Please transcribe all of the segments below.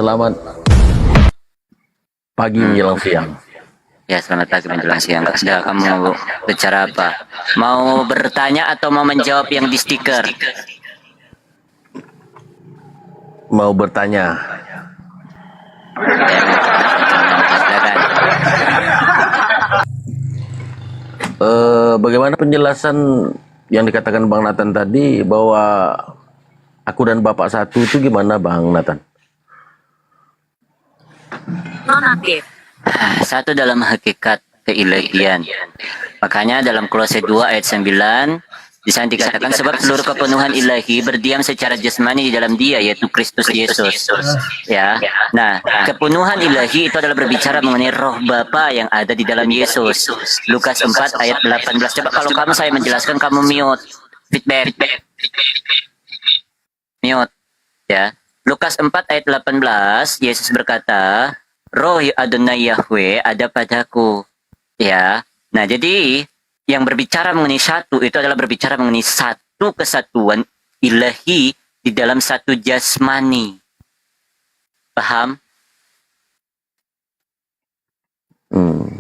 selamat pagi menjelang siang. Ya, selamat pagi menjelang siang. Sudah, kamu mau bicara apa? Mau bertanya atau mau menjawab yang di stiker? Mau bertanya. Silakan. Bagaimana penjelasan yang dikatakan Bang Nathan tadi bahwa aku dan Bapak satu itu gimana Bang Nathan? Satu dalam hakikat keilahian. Makanya dalam Kolose 2 ayat 9 di sana dikatakan sebab seluruh kepenuhan ilahi berdiam secara jasmani di dalam Dia, yaitu Kristus Yesus. Ya. Nah, kepenuhan ilahi itu adalah berbicara mengenai roh Bapa yang ada di dalam Yesus. Lukas 4 ayat 18. Coba kalau kamu saya menjelaskan kamu mute. Feedback. Mute. Ya. Lukas 4 ayat 18, Yesus berkata, Roh Adonai Yahweh ada padaku. Ya. Nah, jadi yang berbicara mengenai satu itu adalah berbicara mengenai satu kesatuan ilahi di dalam satu jasmani. Paham?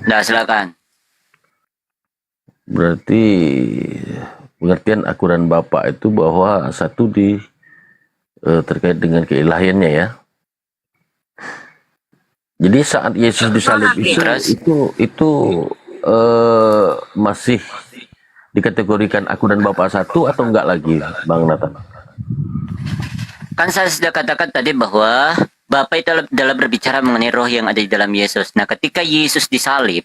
Nah, silakan. Berarti pengertian aku dan Bapak itu bahwa satu terkait dengan keilahiannya ya. Jadi saat Yesus disalib itu masih dikategorikan aku dan Bapak satu atau enggak lagi, Bang Nathan? Kan saya sudah katakan tadi bahwa Bapa itu adalah berbicara mengenai roh yang ada di dalam Yesus. Nah, ketika Yesus disalib,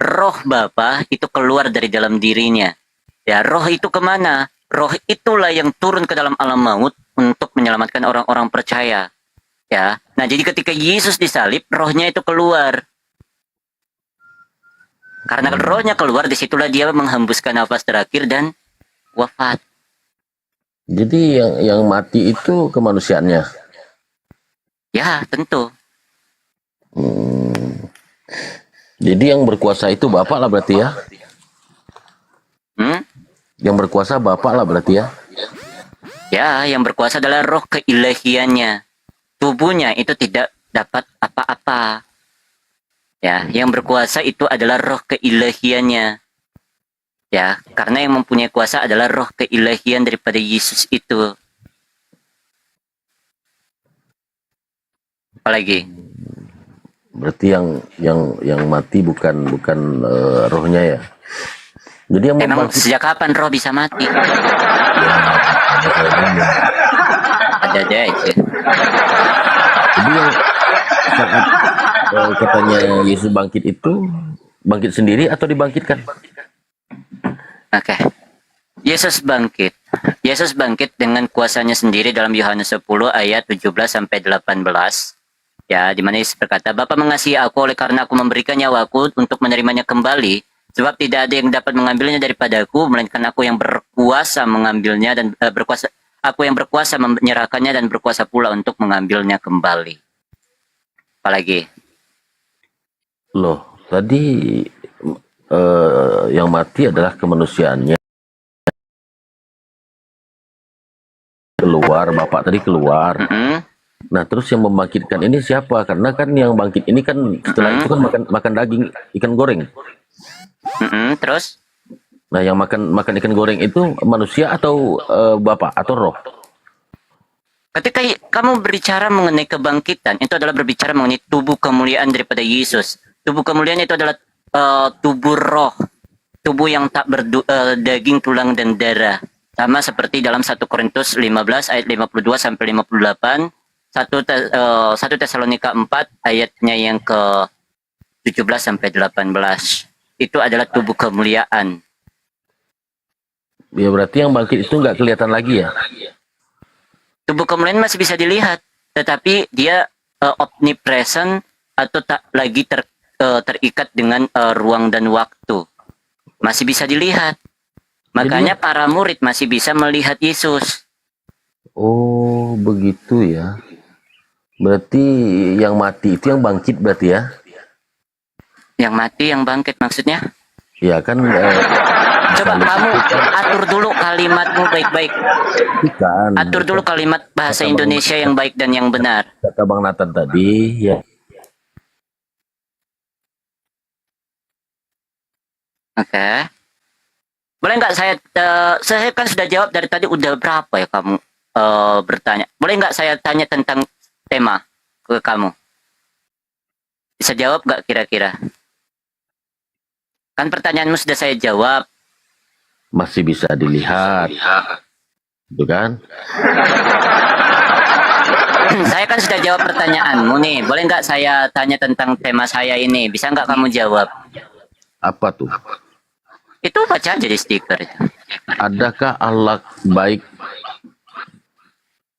roh Bapa itu keluar dari dalam dirinya. Ya, roh itu kemana? Roh itulah yang turun ke dalam alam maut untuk menyelamatkan orang-orang percaya. Ya, nah jadi ketika Yesus disalib, rohnya itu keluar. Karena rohnya keluar, disitulah dia menghembuskan nafas terakhir dan wafat. Jadi yang mati itu kemanusiaannya? Ya, tentu. Jadi yang berkuasa itu Bapak lah berarti ya? Yang berkuasa Bapak lah berarti ya? Ya, yang berkuasa adalah roh keilahiannya. Tubuhnya itu tidak dapat apa-apa. Ya, yang berkuasa itu adalah roh keilahiannya. Ya, karena yang mempunyai kuasa adalah roh keilahian daripada Yesus itu. Apalagi? Berarti yang mati bukan rohnya ya. Jadi yang emang sejak kapan roh bisa mati? Ada aja. Jadi yang saat katanya Yesus bangkit itu bangkit sendiri atau dibangkitkan? Oke. Yesus bangkit. Yesus bangkit dengan kuasanya sendiri dalam Yohanes 10 ayat 17 sampai 18. Ya, di mana Yesus berkata, Bapa mengasihi aku oleh karena aku memberikan nyawaku untuk menerimanya kembali, sebab tidak ada yang dapat mengambilnya daripadaku, melainkan aku yang berkuasa mengambilnya dan aku yang berkuasa menyerahkannya dan berkuasa pula untuk mengambilnya kembali. Apalagi? Loh, tadi yang mati adalah kemanusiaannya. Keluar, Bapak tadi keluar. Nah, terus yang membangkitkan ini siapa? Karena kan yang bangkit ini kan setelah itu kan makan daging ikan goreng. Terus? Nah, yang makan ikan goreng itu manusia atau Bapak atau roh? Ketika kamu berbicara mengenai kebangkitan, itu adalah berbicara mengenai tubuh kemuliaan daripada Yesus. Tubuh kemuliaan itu adalah tubuh roh. Tubuh yang tak berdaging, tulang, dan darah. Sama seperti dalam 1 Korintus 15 ayat 52 sampai 58. 1 Tesalonika 4 ayatnya yang ke 17 sampai 18. Itu adalah tubuh kemuliaan. Ya berarti yang bangkit itu nggak kelihatan lagi ya? Tubuh kemuliaan masih bisa dilihat, tetapi dia omnipresent atau tak lagi terikat dengan ruang dan waktu. Masih bisa dilihat. Makanya para murid masih bisa melihat Yesus. Oh, begitu ya. Berarti yang mati itu yang bangkit berarti ya? Yang mati yang bangkit maksudnya? Ya kan. Coba salib kamu itu kan atur dulu kalimatmu baik-baik. bukan Atur dulu kalimat bahasa kata Bang Indonesia yang baik dan yang benar. kata Bang Nathan tadi ya. Oke. Boleh nggak saya kan sudah jawab dari tadi udah berapa ya kamu bertanya. Boleh nggak saya tanya tentang tema ke kamu? Bisa jawab nggak kira-kira? Kan pertanyaanmu sudah saya jawab. Masih bisa dilihat, gitu kan? Saya kan sudah jawab pertanyaanmu nih. Boleh nggak saya tanya tentang tema saya ini? Bisa nggak kamu jawab? Apa tuh? Itu baca aja di stiker. Adakah akhlak baik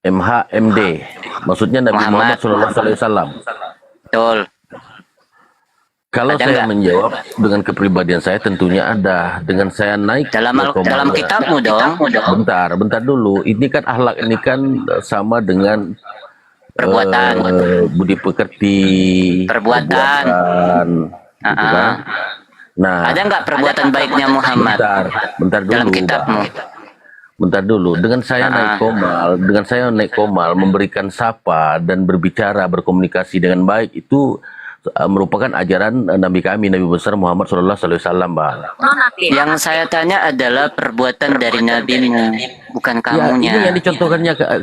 MHMD? Maksudnya Nabi Muhammad SAW. Betul. Kalau Ada saya nggak? menjawab dengan kepribadian saya tentunya ada. Dengan saya naik Dalam ke dalam komanda. kitabmu dong. Bentar dulu. Ini kan akhlak ini kan sama dengan Perbuatan. budi pekerti, Perbuatan. gitu kan? Nah, Ada nggak perbuatan baiknya Muhammad bentar dulu, dalam kitabmu? bentar dulu. Dengan saya naik komal, memberikan sapa dan berbicara, berkomunikasi dengan baik itu merupakan ajaran Nabi kami, Nabi besar Muhammad SAW, Bang. Yang saya tanya adalah perbuatan dari nabimu, bukan Ya, ini kamunya. yang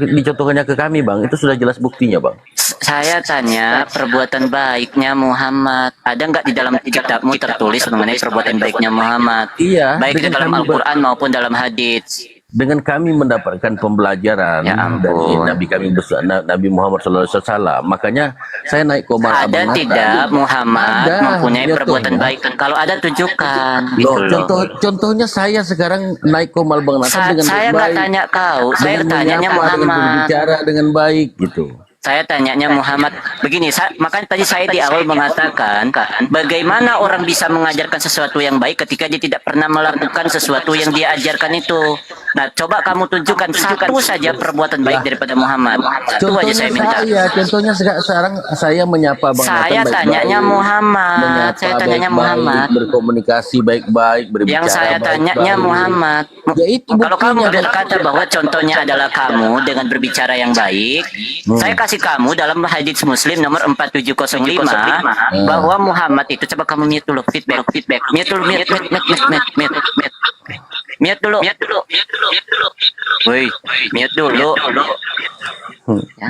dicontohkannya ke kami, Bang. Itu sudah jelas buktinya, Bang. Saya tanya perbuatan baiknya Muhammad. Ada nggak di dalam kitabmu tertulis mengenai perbuatan baiknya Muhammad? Iya, Baik di dengan dalam kami Al-Quran maupun dalam hadis. dengan kami mendapatkan pembelajaran Ya ampun. dari Nabi kami besar, Nabi Muhammad SAW. Makanya saya naik komal Ada Abang tidak Nathan. Muhammad Ada, mempunyai ya, perbuatan toh. baik? Kalau ada tunjukkan. Loh, Gitu loh. contohnya saya sekarang naik komal Bang Nathan dengan Saya nggak baik, tanya kau, saya dengan tanyanya menyapa, dengan Muhammad. berbicara dengan baik gitu. Saya tanyanya Muhammad begini, makanya tadi saya di awal mengatakan bagaimana orang bisa mengajarkan sesuatu yang baik ketika dia tidak pernah melakukan sesuatu yang dia ajarkan itu. Nah, coba kamu tunjukkan satu saja perbuatan baik daripada Muhammad. Satu aja saya minta. Contohnya sekarang saya menyapa Bang Nathan Saya baik-baik, tanyanya Muhammad. menyapa Saya tanyanya baik-baik, Muhammad. berkomunikasi baik-baik, berbicara Yang saya tanyanya baik-baik. Muhammad. Ya, itu Kalau kamu buktinya, Bang. berkata bahwa contohnya adalah kamu dengan berbicara yang baik, saya kasih kamu dalam hadits Muslim nomor 4705 bahwa Muhammad itu, coba kamu mute dulu, feedback, mute dulu, mute dulu. Woi, mute dulu. Ya,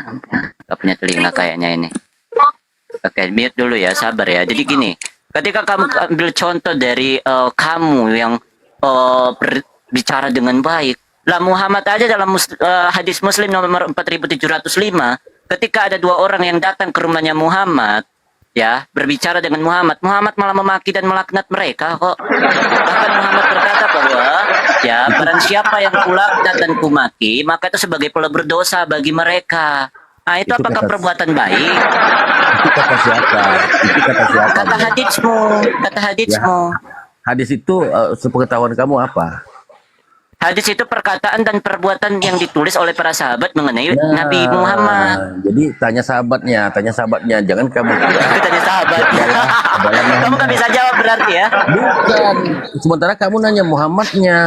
gak punya telinga kayaknya ini. Oke, mute dulu ya, sabar ya. Jadi gini, ketika kamu ambil contoh dari kamu yang berbicara dengan baik, lah Muhammad aja dalam hadis Muslim nomor 4705, ketika ada dua orang yang datang ke rumahnya Muhammad, ya, berbicara dengan Muhammad malah memaki dan melaknat mereka kok. Bahkan Muhammad berkata bahwa, ya, barang siapa yang kulaknat dan kumaki, maka itu sebagai pelebur dosa bagi mereka. Nah, itu Itu apakah kata- perbuatan baik? Itu kata siapa? Kata haditsmu. Hadis itu sepengetahuan kamu apa? Hadis itu perkataan dan perbuatan yang ditulis oleh para sahabat mengenai Nah, Nabi Muhammad. Jadi tanya sahabatnya. Jangan kamu kira Itu tanya sahabat. Kamu nggak bisa jawab berarti ya? bukan. Sementara kamu nanya Muhammadnya.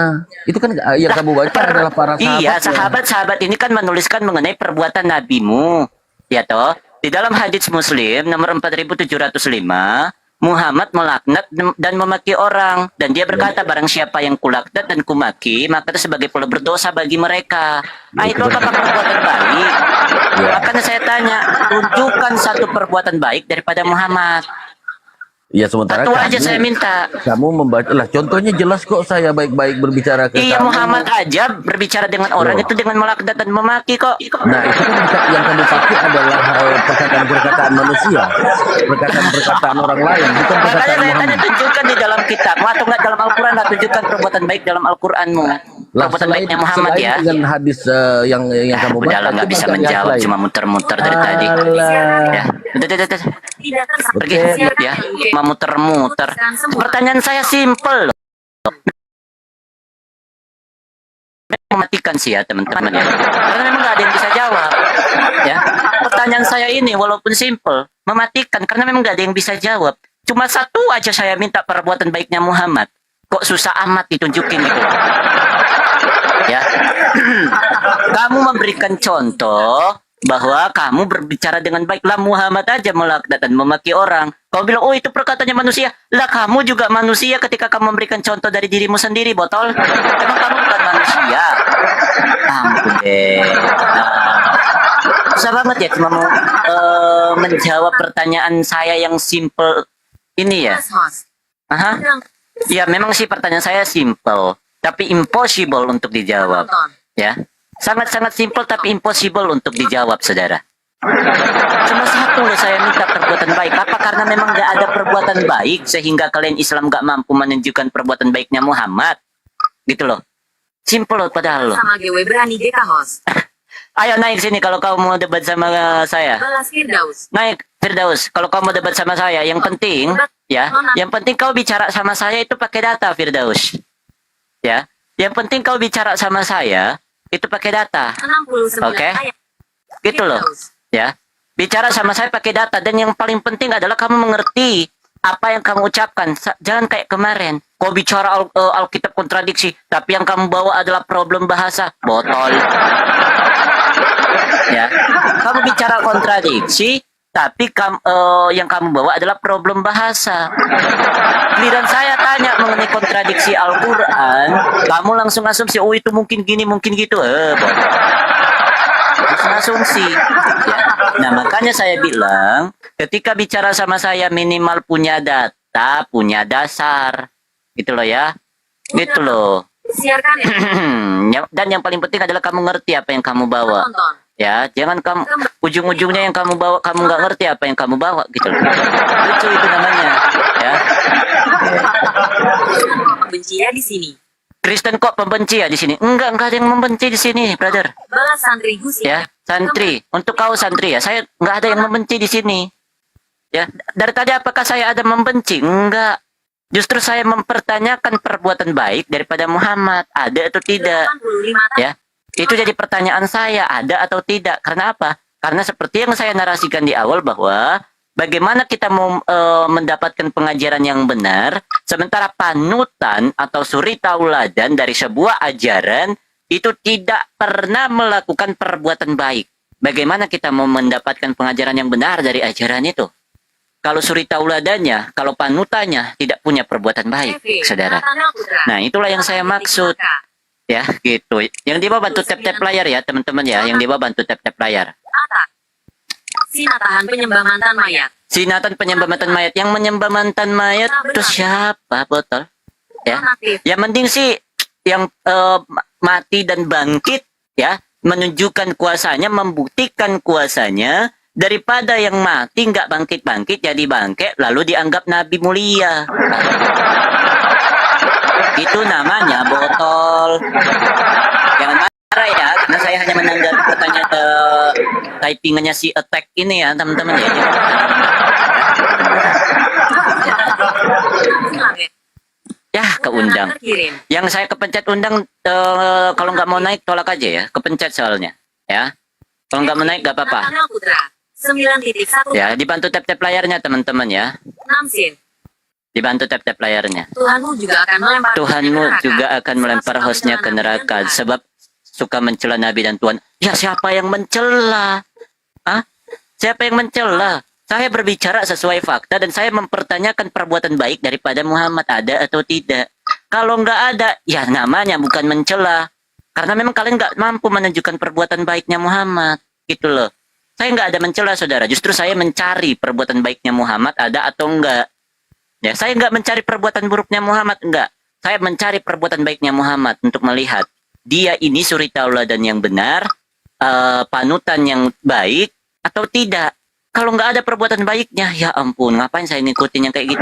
Itu kan yang kamu baca adalah para sahabat. Iya, sahabat-sahabat ini kan menuliskan mengenai perbuatan nabimu. Ya toh? Di dalam hadis Muslim nomor 4705, Muhammad melaknat dan memaki orang, dan dia berkata barang siapa yang kulaknat dan kumaki, maka itu sebagai pelebur dosa bagi mereka. Nah, itu apakah perbuatan baik? Ya. Makanya saya tanya, tunjukkan satu perbuatan baik daripada Muhammad. Ya, sementara Satu aja saya minta. kamu membaca lah. Contohnya jelas kok, saya baik-baik berbicara ke Iya, kamu. Muhammad aja berbicara dengan orang itu dengan melaknat dan memaki kok. Nah, itu kan yang kamu pakai adalah perkataan-perkataan manusia, perkataan orang lain, bukan Makanya perkataan saya tanya, Muhammad. tunjukkan di dalam kitabmu atau enggak dalam Al-Quran, lah tunjukkan perbuatan baik dalam Al-Quranmu. Lah, Perbuatan baiknya Muhammad selain ya. dengan hadis yang kamu baca, Udahlah, nggak coba bisa cari hadis menjawab, lain. cuma muter-muter dari tadi. Alah. Ya, udah. Pergi Oke. ya, mau muter-muter. Pertanyaan saya simple loh. Mematikan sih ya teman-teman ya. Karena memang nggak ada yang bisa jawab. Ya, pertanyaan saya ini walaupun simple, mematikan karena memang nggak ada yang bisa jawab. Cuma satu aja saya minta perbuatan baiknya Muhammad. kok susah amat ditunjukin gitu. Ya. Kamu memberikan contoh bahwa kamu berbicara dengan baik. Lah Muhammad aja melaknat dan memaki orang. Kau bilang, oh itu perkataannya manusia. Lah kamu juga manusia ketika kamu memberikan contoh dari dirimu sendiri, botol. Emang kamu bukan manusia. Ampun deh. Susah banget ya cuma mau menjawab pertanyaan saya yang simple ini ya. Aha. Ya memang sih pertanyaan saya simple, tapi impossible untuk dijawab. Ya. Sangat-sangat simple tapi impossible untuk dijawab, saudara. Cuma satu loh saya minta perbuatan baik. Apa karena memang nggak ada perbuatan baik sehingga kalian Islam nggak mampu menunjukkan perbuatan baiknya Muhammad? Gitu loh. Simple loh padahal loh. Sama gue berani kita host. Ayo naik sini kalau kau mau debat sama saya. Balas Firdaus. Naik Firdaus. Kalau kau mau debat sama saya, yang penting ya, yang penting kau bicara sama saya itu pakai data, Firdaus. Ya. Yang penting kau bicara sama saya itu pakai data. 69 Oke. ayat. Gitu loh. Firdaus. Ya. Bicara sama saya pakai data dan yang paling penting adalah kamu mengerti apa yang kamu ucapkan. Jangan kayak kemarin. Kau bicara Alkitab kontradiksi, tapi yang kamu bawa adalah problem bahasa. Botol. Ya. Kamu bicara kontradiksi, tapi yang kamu bawa adalah problem bahasa. Giliran saya tanya mengenai kontradiksi Al-Quran, kamu langsung asumsi, oh itu mungkin gini, mungkin gitu. Botol. Langsung asumsi. Ya. Nah, makanya saya bilang, ketika bicara sama saya minimal punya data, punya dasar. Gitu loh ya. Gitu loh. Siarkan ya. Dan yang paling penting adalah kamu ngerti apa yang kamu bawa. Tonton. Ya, jangan kamu ujung-ujungnya yang kamu bawa, kamu nggak ngerti apa yang kamu bawa gitu loh. Lucu itu namanya. Ya. Benci ya di sini. Kristen kok pembenci ya di sini? Enggak ada yang membenci di sini, brother. Balas santri Gus Ya, santri. Untuk kau santri ya, saya nggak ada yang membenci di sini. Ya, dari tadi apakah saya ada membenci? Enggak. Justru saya mempertanyakan perbuatan baik daripada Muhammad, ada atau tidak? 85 tahun. Ya, itu jadi pertanyaan saya, ada atau tidak? Karena apa? Karena seperti yang saya narasikan di awal bahwa bagaimana kita mau mendapatkan pengajaran yang benar, sementara panutan atau suri tauladan dari sebuah ajaran itu tidak pernah melakukan perbuatan baik. Bagaimana kita mau mendapatkan pengajaran yang benar dari ajaran itu? Kalau suri tauladannya, kalau panutannya tidak punya perbuatan baik, saudara. Nah, itulah yang saya maksud. Ya, gitu. Yang di bawah bantu tap-tap layar ya, teman-teman ya. Yang di bawah bantu tap-tap layar. Atak. Sinatahan penyembah mantan mayat. Sinatan penyembah mantan mayat. Yang menyembah mantan mayat itu siapa, botol? Ya. Nonaktif. Yang penting sih yang mati dan bangkit ya, menunjukkan kuasanya, membuktikan kuasanya, daripada yang mati nggak bangkit-bangkit jadi bangke lalu dianggap nabi mulia. Itu namanya botol. Jangan marah ya, karena saya hanya menanggapi pertanyaan typingannya si attack ini ya, teman-teman ya. Jangan marah. Ya, keundang. Terkirim. Yang saya kepencet undang, kalau nggak mau naik tolak aja ya, kepencet soalnya. Ya, kalau nggak mau naik nggak apa-apa. Nathanael Putra. 9.1. Ya, dibantu tap-tap layarnya teman-teman ya. Namsin. Dibantu tap-tap layarnya. Tuhanmu juga akan melempar. Tuhanmu juga akan melempar hostnya ke neraka sebab suka mencela Nabi dan Tuhan. Ya siapa yang mencela? Hah? Siapa yang mencela? Saya berbicara sesuai fakta dan saya mempertanyakan perbuatan baik daripada Muhammad ada atau tidak. Kalau nggak ada, ya namanya bukan mencela. Karena memang kalian nggak mampu menunjukkan perbuatan baiknya Muhammad. Gitu loh. Saya nggak ada mencela, saudara. Justru saya mencari perbuatan baiknya Muhammad ada atau enggak. Ya, saya nggak mencari perbuatan buruknya Muhammad, enggak. Saya mencari perbuatan baiknya Muhammad untuk melihat dia ini suri tauladan yang benar, panutan yang baik atau tidak. Kalau nggak ada perbuatan baiknya, ya ampun, ngapain saya ngikutin yang kayak gitu?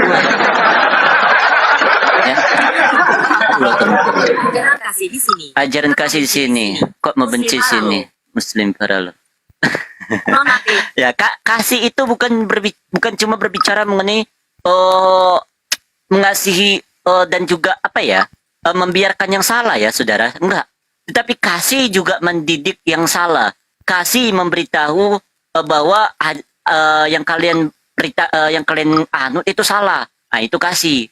Ya. Loh, teman-teman. Ajaran kasih di sini. Ajaran kasih di sini. Kok membenci sini? Muslim para lo. Nonaktif. Ya, kasih itu bukan cuma berbicara mengenai mengasihi dan juga apa ya, membiarkan yang salah ya, saudara. Enggak. Tetapi kasih juga mendidik yang salah. Kasih memberitahu bahwa yang kalian anut itu salah. Nah, itu kasih.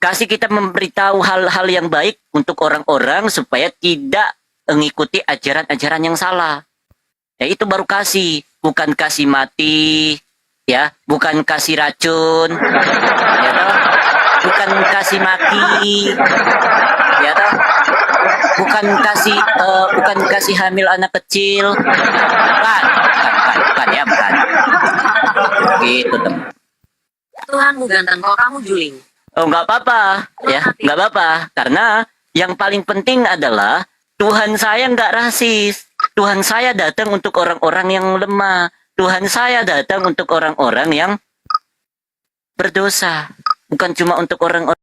kasih kita memberitahu hal-hal yang baik untuk orang-orang supaya tidak mengikuti ajaran-ajaran yang salah. Ya itu baru kasih, bukan kasih mati, ya, bukan kasih racun, ya toh? Bukan kasih maki, ya toh? Bukan kasih hamil anak kecil, bukan ya, bukan. Gitu teman. Tuhanmu ganteng kok kamu juling. Oh nggak apa-apa, ya nggak apa-apa. Karena yang paling penting adalah Tuhan saya nggak rasis. Tuhan saya datang untuk orang-orang yang lemah. Tuhan saya datang untuk orang-orang yang berdosa. Bukan cuma untuk orang-orang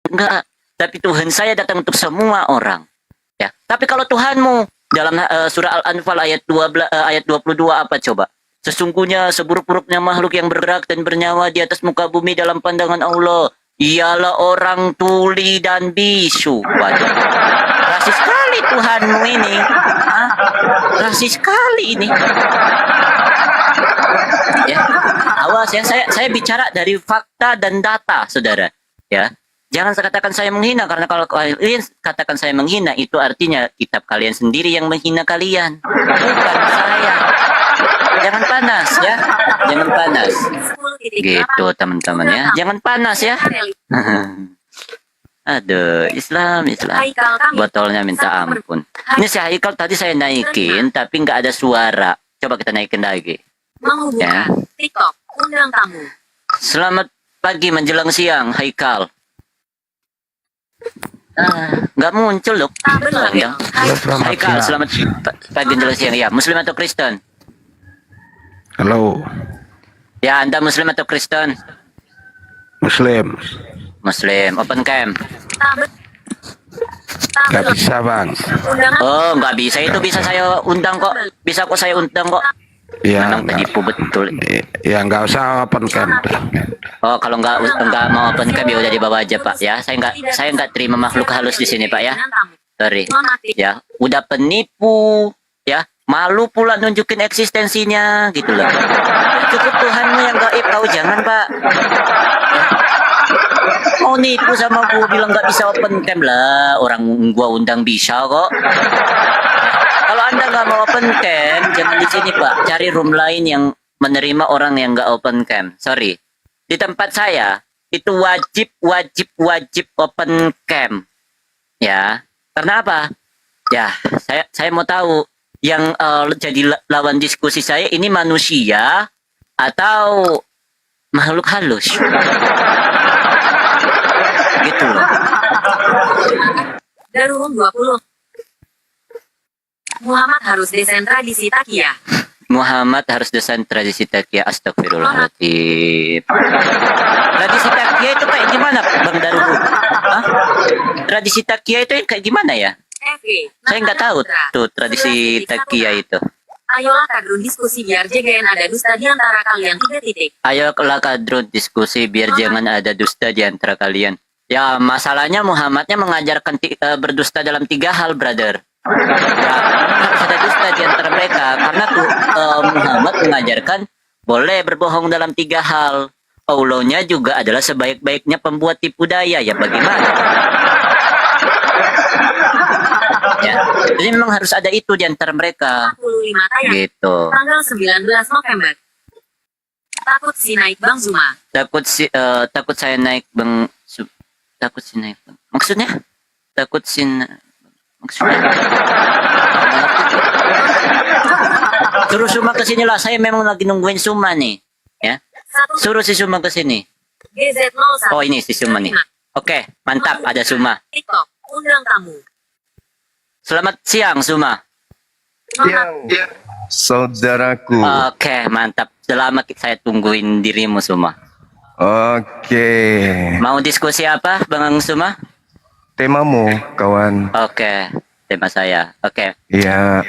enggak. Tapi Tuhan saya datang untuk semua orang. Ya. Tapi kalau Tuhanmu dalam surah Al-Anfal ayat 22 apa coba? Sesungguhnya seburuk-buruknya makhluk yang bergerak dan bernyawa di atas muka bumi dalam pandangan Allah ialah orang tuli dan bisu. Waduh. Rasis sekali Tuhanmu ini. Hah? Rasis sekali ini. Ya, awas ya, saya bicara dari fakta dan data, saudara. Ya, jangan katakan saya menghina, karena kalau kalian katakan saya menghina, itu artinya kitab kalian sendiri yang menghina kalian, bukan saya. Jangan panas ya, jangan panas. 10 titik Gitu teman-teman ya, jangan panas ya. Aduh, Islam. Haikal kami. Botolnya minta ampun. Ini si Haikal tadi saya naikin, tapi nggak ada suara. Coba kita naikin lagi. Menghubungkan Ya. TikTok. Undang tamu. Selamat pagi menjelang siang, Haikal. Nggak muncul loh. Tak benar. Ya. Haikal, selamat pagi menjelang siang. Ya, Muslim atau Kristen? Halo, Ya, Anda Muslim atau Kristen? Muslim. Muslim. Open cam. Tak benar. Tak Gak benar. bisa bang. Undangan. Oh, nggak bisa. Itu bisa saya undang kok. Bisa kok saya undang kok. Ya, Memang penipu betul. ya nggak usah open cam. Oh, kalau nggak mau open cam ya udah dibawa aja Pak. Ya, saya nggak terima makhluk halus di sini Pak ya. Dengan tamu. Sorry. Nonaktif. Ya, udah penipu. Ya, malu pula nunjukin eksistensinya gitu loh. Ya, cukup Tuhanmu yang gaib, kau jangan Pak. Ya. Mau nipu sama gua bilang nggak bisa open cam lah. Orang gua undang bisa kok. Kalau Anda nggak mau open cam, jangan di sini Pak. Cari room lain yang menerima orang yang nggak open cam. Sorry. Di tempat saya itu wajib open cam. Ya. Karena apa? Ya, saya mau tahu yang jadi lawan diskusi saya ini manusia atau makhluk halus. Gitu loh. Darulum 20. Muhammad harus desentra di Sitakia. Muhammad harus desain tradisi takia. Astagfirullahaladzim. Tradisi takia itu kayak gimana Bang Darul? Hah? Tradisi takia itu kayak gimana ya? FG. Saya nggak tahu tuh tradisi takia itu. Ayolah kadrun diskusi biar JGN ada dusta di antara kalian 3 titik. Ayolah kadrun diskusi biar jangan ada dusta di antara kalian. Ya masalahnya Muhammadnya mengajarkan berdusta dalam 3 hal, brother. Ya, harus ada dusta di antara mereka karena tuh Muhammad mengajarkan boleh berbohong dalam 3 hal. Allahnya juga adalah sebaik-baiknya pembuat tipu daya. Ya bagaimana? Ya, jadi memang harus ada itu di antara mereka. 45 tayang. Gitu. Tanggal 19 November. Takut si naik Bang Zuma. Takut saya naik takut si naik Bang. Maksudnya? Takut si maksudnya? Suruh Suma ke sini lah. Saya memang lagi nungguin Suma nih. Ya. Suruh si Suma ke sini. GZ01. Oh, ini si Suma nih. Oke, mantap ada Suma. TikTok. Undang tamu. Selamat siang Suma. Nonaktif. Saudaraku. Oke, mantap. Selamat saya tungguin dirimu Suma. Oke. Mau diskusi apa Bang Suma? Temamu, kawan. Oke, tema saya. Oke. Ya,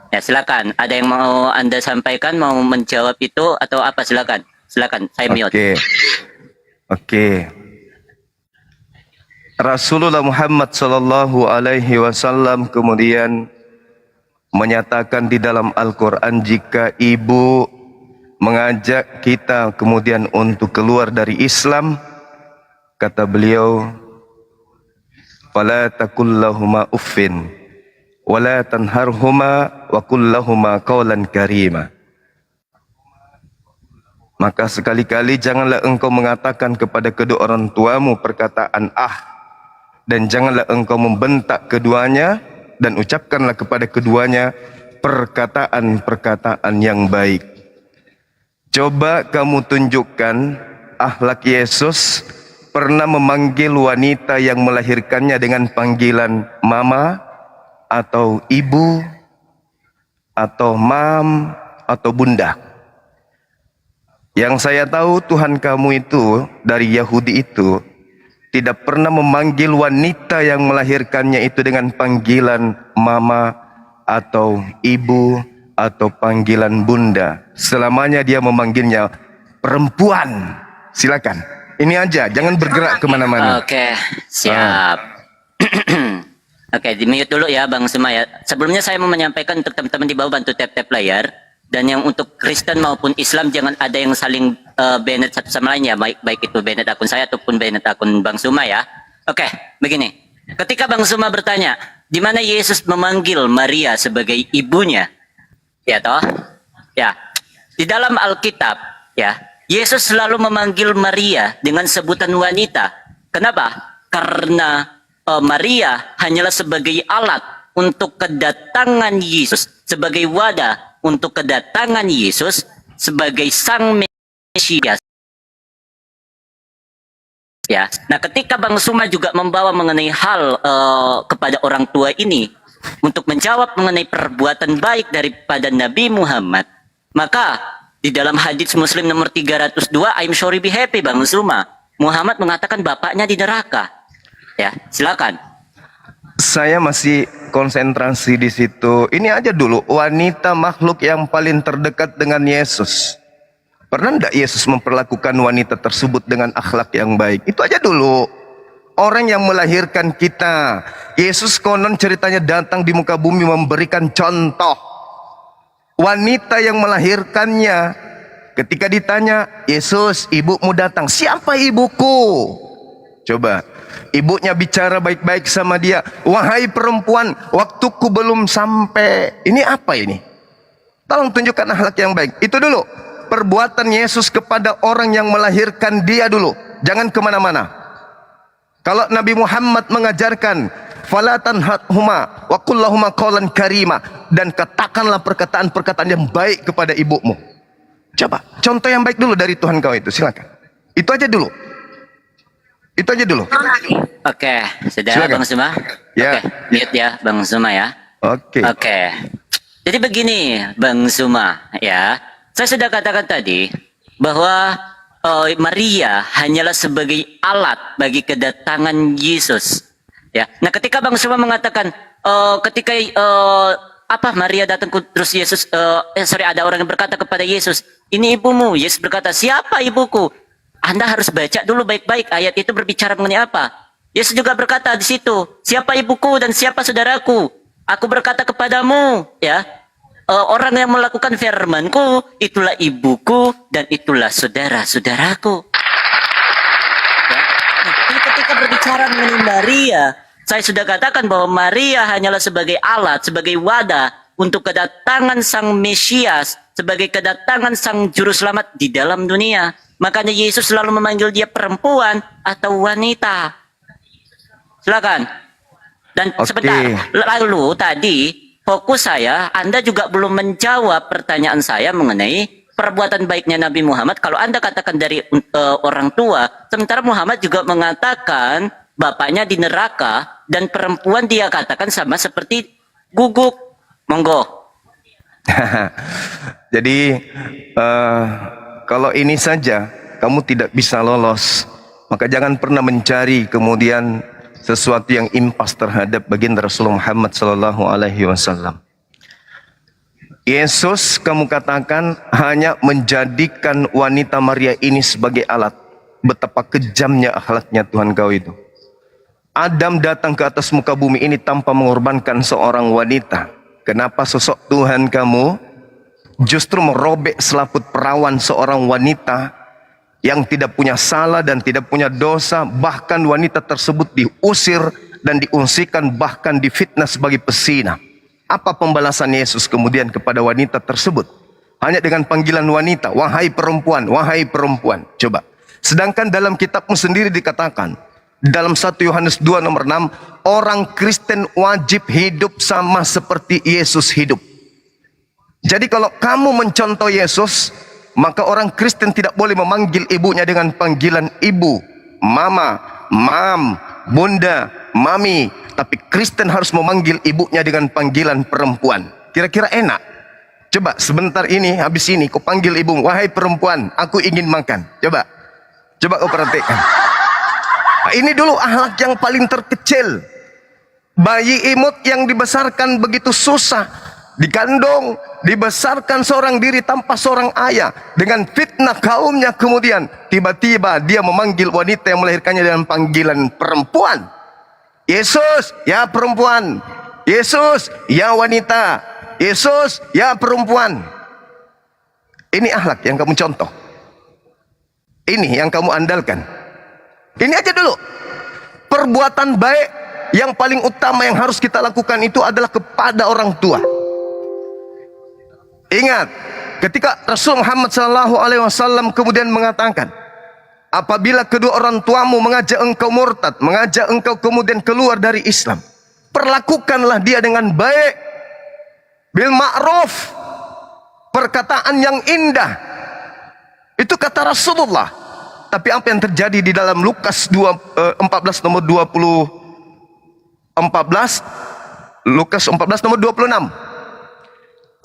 Ya, silakan. Ada yang mau Anda sampaikan, mau menjawab itu atau apa? Silakan. Silakan, saya mute. oke. Oke. Rasulullah Muhammad Sallallahu Alaihi Wasallam kemudian menyatakan di dalam Al-Quran, jika ibu mengajak kita kemudian untuk keluar dari Islam, kata beliau, fala taqul lahuma uffin wala tanharhuma wa qul lahuma qawlan karima. Maka sekali-kali janganlah engkau mengatakan kepada kedua orang tuamu perkataan dan janganlah engkau membentak keduanya, dan ucapkanlah kepada keduanya perkataan-perkataan yang baik. Coba kamu tunjukkan akhlak Yesus pernah memanggil wanita yang melahirkannya dengan panggilan mama atau ibu atau mam atau bunda. Yang saya tahu Tuhan kamu itu dari Yahudi itu tidak pernah memanggil wanita yang melahirkannya itu dengan panggilan mama atau ibu atau panggilan bunda. Selamanya dia memanggilnya perempuan. Silakan. Ini aja, jangan bergerak kemana-mana. Oke, siap. Oke, di mute dulu ya Bang Suma ya. Sebelumnya saya mau menyampaikan untuk teman-teman di bawah, bantu tap-tap layar. Dan yang untuk Kristen maupun Islam jangan ada yang saling banned satu sama lain ya, baik itu banned akun saya ataupun banned akun Bang Suma ya. Oke, begini. Ketika Bang Suma bertanya, di mana Yesus memanggil Maria sebagai ibunya? Ya toh? Ya. Di dalam Alkitab ya, Yesus selalu memanggil Maria dengan sebutan wanita. Kenapa? Karena Maria hanyalah sebagai alat untuk kedatangan Yesus, sebagai wadah untuk kedatangan Yesus sebagai Sang Mesias. Ya, nah ketika Bang Suma juga membawa mengenai hal kepada orang tua ini untuk menjawab mengenai perbuatan baik daripada Nabi Muhammad, maka di dalam hadits Muslim nomor 302, I'm sorry be happy Bang Suma, Muhammad mengatakan bapaknya di neraka. Ya, silakan. Saya masih konsentrasi di situ. Ini aja dulu, wanita makhluk yang paling terdekat dengan Yesus. Pernah enggak Yesus memperlakukan wanita tersebut dengan akhlak yang baik? Itu aja dulu. Orang yang melahirkan kita, Yesus konon ceritanya datang di muka bumi memberikan contoh. Wanita yang melahirkannya, ketika ditanya, Yesus, ibumu datang. Siapa ibuku? Coba, ibunya bicara baik-baik sama dia. Wahai perempuan, waktuku belum sampai. Ini apa ini? Tolong tunjukkan akhlak yang baik. Itu dulu. Perbuatan Yesus kepada orang yang melahirkan dia dulu. Jangan kemana-mana. Kalau Nabi Muhammad mengajarkan, fala tanhathuma wa qul lahuma qawlan karima, dan katakanlah perkataan-perkataan yang baik kepada ibumu. Coba, contoh yang baik dulu dari Tuhan kau itu. Silakan. Itu aja dulu. Itu aja dulu. Oke, sudah Silakan. Bang Suma. Ya. Oke, mute ya Bang Suma ya. Oke. Oke. Jadi begini Bang Suma ya. Saya sudah katakan tadi bahwa Maria hanyalah sebagai alat bagi kedatangan Yesus. Ya. Nah, ketika Bang Suma mengatakan ketika apa Maria datang terus Yesus ada orang yang berkata kepada Yesus, "Ini ibumu." Yesus berkata, "Siapa ibuku?" Anda harus baca dulu baik-baik ayat itu berbicara mengenai apa. Yesus juga berkata di situ, "Siapa ibuku dan siapa saudaraku? Aku berkata kepadamu, ya, orang yang melakukan firman-Ku, itulah ibuku dan itulah saudara-saudaraku." Ya. Nah, ini ketika berbicara mengenai Maria, saya sudah katakan bahwa Maria hanyalah sebagai alat, sebagai wadah untuk kedatangan Sang Mesias, sebagai kedatangan Sang Juru Selamat di dalam dunia. Makanya Yesus selalu memanggil dia perempuan atau wanita. Silakan. Dan sebentar, lalu tadi fokus saya, Anda juga belum menjawab pertanyaan saya mengenai perbuatan baiknya Nabi Muhammad. Kalau Anda katakan dari orang tua, sementara Muhammad juga mengatakan bapaknya di neraka dan perempuan dia katakan sama seperti guguk. Monggo. Jadi kalau ini saja kamu tidak bisa lolos, maka jangan pernah mencari kemudian sesuatu yang impas terhadap baginda Rasulullah Muhammad sallallahu alaihi wasallam. Yesus kamu katakan hanya menjadikan wanita Maria ini sebagai alat. Betapa kejamnya akhlaknya Tuhan kau itu. Adam datang ke atas muka bumi ini tanpa mengorbankan seorang wanita. Kenapa sosok Tuhan kamu justru merobek selaput perawan seorang wanita yang tidak punya salah dan tidak punya dosa. Bahkan wanita tersebut diusir dan diungsikan, bahkan difitnah sebagai pesina. Apa pembalasan Yesus kemudian kepada wanita tersebut? Hanya dengan panggilan wanita, wahai perempuan, wahai perempuan. Coba. Sedangkan dalam kitabmu sendiri dikatakan, dalam 1 Yohanes 2 nomor 6, orang Kristen wajib hidup sama seperti Yesus hidup. Jadi kalau kamu mencontoh Yesus, maka orang Kristen tidak boleh memanggil ibunya dengan panggilan ibu, mama, mam, bunda, mami. Tapi Kristen harus memanggil ibunya dengan panggilan perempuan. Kira-kira enak? Coba sebentar ini, habis ini kau panggil ibu, wahai perempuan, aku ingin makan. Coba kau perhatikan. Nah, ini dulu akhlak yang paling terkecil. Bayi imut yang dibesarkan begitu susah, dikandung, dibesarkan seorang diri tanpa seorang ayah, dengan fitnah kaumnya, kemudian tiba-tiba dia memanggil wanita yang melahirkannya dengan panggilan perempuan. Yesus, ya perempuan. Yesus, ya wanita. Yesus, ya perempuan. Ini akhlak yang kamu contoh. Ini yang kamu andalkan. Ini aja dulu. Perbuatan baik yang paling utama yang harus kita lakukan itu adalah kepada orang tua. Ingat, ketika Rasul Muhammad SAW kemudian mengatakan, apabila kedua orang tuamu mengajak engkau murtad, mengajak engkau kemudian keluar dari Islam, perlakukanlah dia dengan baik, bil ma'ruf, perkataan yang indah. Itu kata Rasulullah. Tapi apa yang terjadi di dalam Lukas 14 nomor Lukas 14 nomor 26.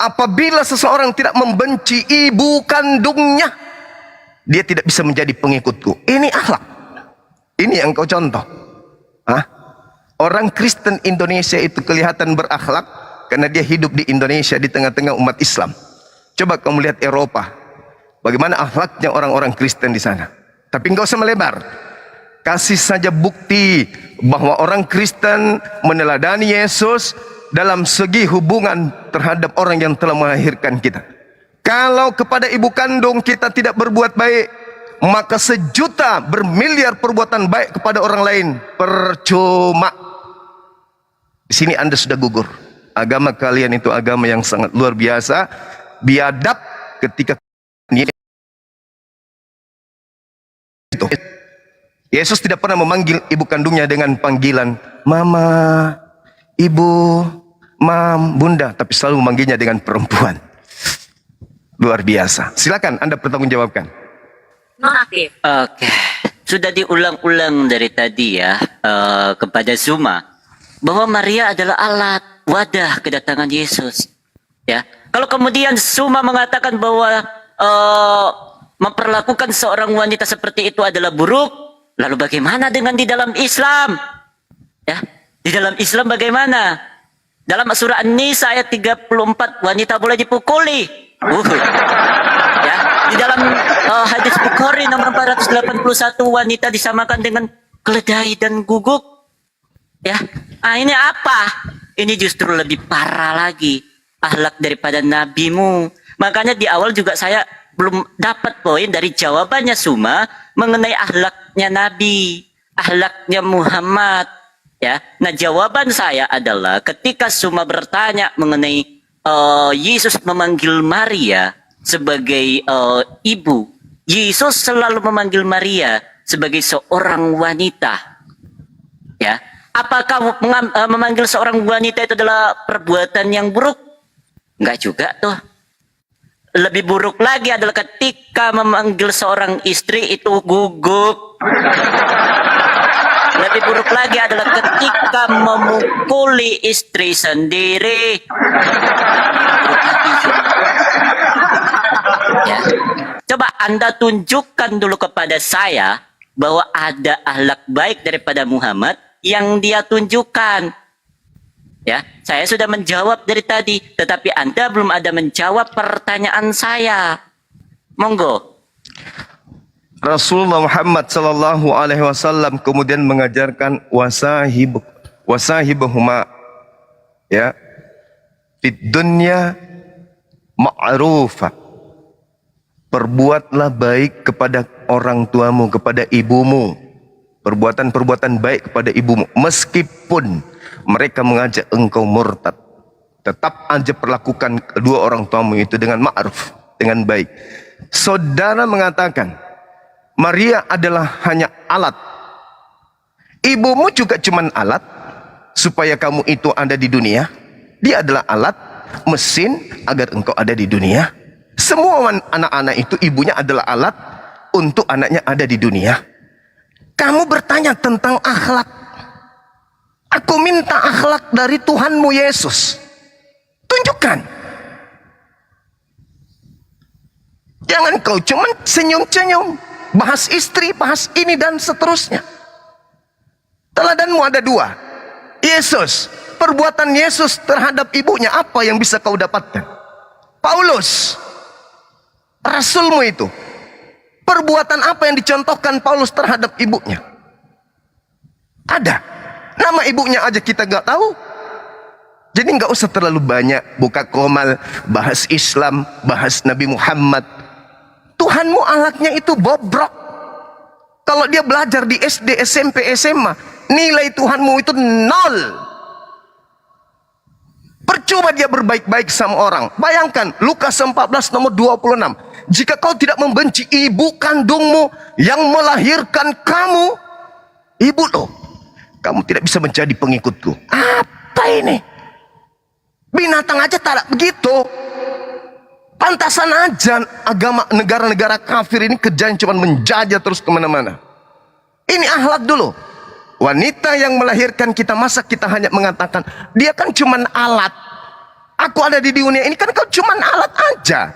Apabila seseorang tidak membenci ibu kandungnya, dia tidak bisa menjadi pengikutku. Ini akhlak. Ini yang kau contoh. Orang Kristen Indonesia itu kelihatan berakhlak karena dia hidup di Indonesia di tengah-tengah umat Islam. Coba kamu lihat Eropa, bagaimana akhlaknya orang-orang Kristen di sana. Tapi enggak usah melebar. Kasih saja bukti bahwa orang Kristen meneladani Yesus dalam segi hubungan terhadap orang yang telah melahirkan kita. Kalau kepada ibu kandung kita tidak berbuat baik, maka sejuta bermiliar perbuatan baik kepada orang lain percuma. Di sini Anda sudah gugur. Agama kalian itu agama yang sangat luar biasa, biadab ketika itu. Yesus tidak pernah memanggil ibu kandungnya dengan panggilan mama, ibu, mam, bunda, tapi selalu memanggilnya dengan perempuan. Luar biasa. Silakan Anda pertanggungjawabkan. Nonaktif. Oke, sudah diulang-ulang dari tadi ya kepada Zuma bahwa Maria adalah alat wadah kedatangan Yesus. Ya, kalau kemudian Zuma mengatakan bahwa memperlakukan seorang wanita seperti itu adalah buruk, lalu bagaimana dengan di dalam Islam? Ya, di dalam Islam bagaimana? Dalam surah An-Nisa ayat 34, wanita boleh dipukuli. Ya, di dalam hadis Bukhari nomor 481, wanita disamakan dengan keledai dan guguk. Ya, ini apa? Ini justru lebih parah lagi, akhlak daripada nabimu. Makanya di awal juga saya belum dapat poin dari jawabannya Suma mengenai akhlaknya Nabi, akhlaknya Muhammad. Ya, nah jawaban saya adalah ketika Suma bertanya mengenai Yesus memanggil Maria sebagai ibu, Yesus selalu memanggil Maria sebagai seorang wanita. Ya, apakah memanggil seorang wanita itu adalah perbuatan yang buruk? Enggak juga tuh. Lebih buruk lagi adalah ketika memanggil seorang istri itu guguk. Lebih buruk lagi adalah ketika memukuli istri sendiri. Ya. Coba Anda tunjukkan dulu kepada saya bahwa ada akhlak baik daripada Muhammad yang dia tunjukkan. Ya, saya sudah menjawab dari tadi, tetapi Anda belum ada menjawab pertanyaan saya. Monggo. Rasulullah Muhammad sallallahu alaihi wasallam kemudian mengajarkan wasahibuhuma, ya, fid dunya ma'rufa. Perbuatlah baik kepada orang tuamu, kepada ibumu. Perbuatan-perbuatan baik kepada ibumu. Meskipun mereka mengajak engkau murtad, tetap aja perlakukan kedua orang tuamu itu dengan ma'ruf, dengan baik. Saudara mengatakan, Maria adalah hanya alat. Ibumu juga cuman alat supaya kamu itu ada di dunia. Dia adalah alat, mesin agar engkau ada di dunia. Semua anak-anak itu ibunya adalah alat untuk anaknya ada di dunia. Kamu bertanya tentang akhlak. Aku minta akhlak dari Tuhanmu Yesus. Tunjukkan. Jangan kau cuman senyum-senyum, bahas istri, bahas ini dan seterusnya. Teladanmu ada dua. Yesus, perbuatan Yesus terhadap ibunya, apa yang bisa kau dapatkan? Paulus, rasulmu itu, perbuatan apa yang dicontohkan Paulus terhadap ibunya? Ada. Nama ibunya aja kita gak tahu. Jadi gak usah terlalu banyak buka komal, bahas Islam, bahas Nabi Muhammad. Tuhanmu alatnya itu bobrok. Kalau dia belajar di SD, SMP, SMA, nilai Tuhanmu itu 0. Percuma dia berbaik-baik sama orang. Bayangkan Lukas 14 nomor 26. Jika kau tidak membenci ibu kandungmu yang melahirkan kamu, ibu loh, kamu tidak bisa menjadi pengikutku. Apa ini? Binatang aja tak begitu. Pantasan aja agama negara-negara kafir ini kerjaan cuma menjajah terus kemana-mana. Ini akhlak dulu. Wanita yang melahirkan kita, masa kita hanya mengatakan dia kan cuma alat. Aku ada di dunia ini kan kau cuma alat aja.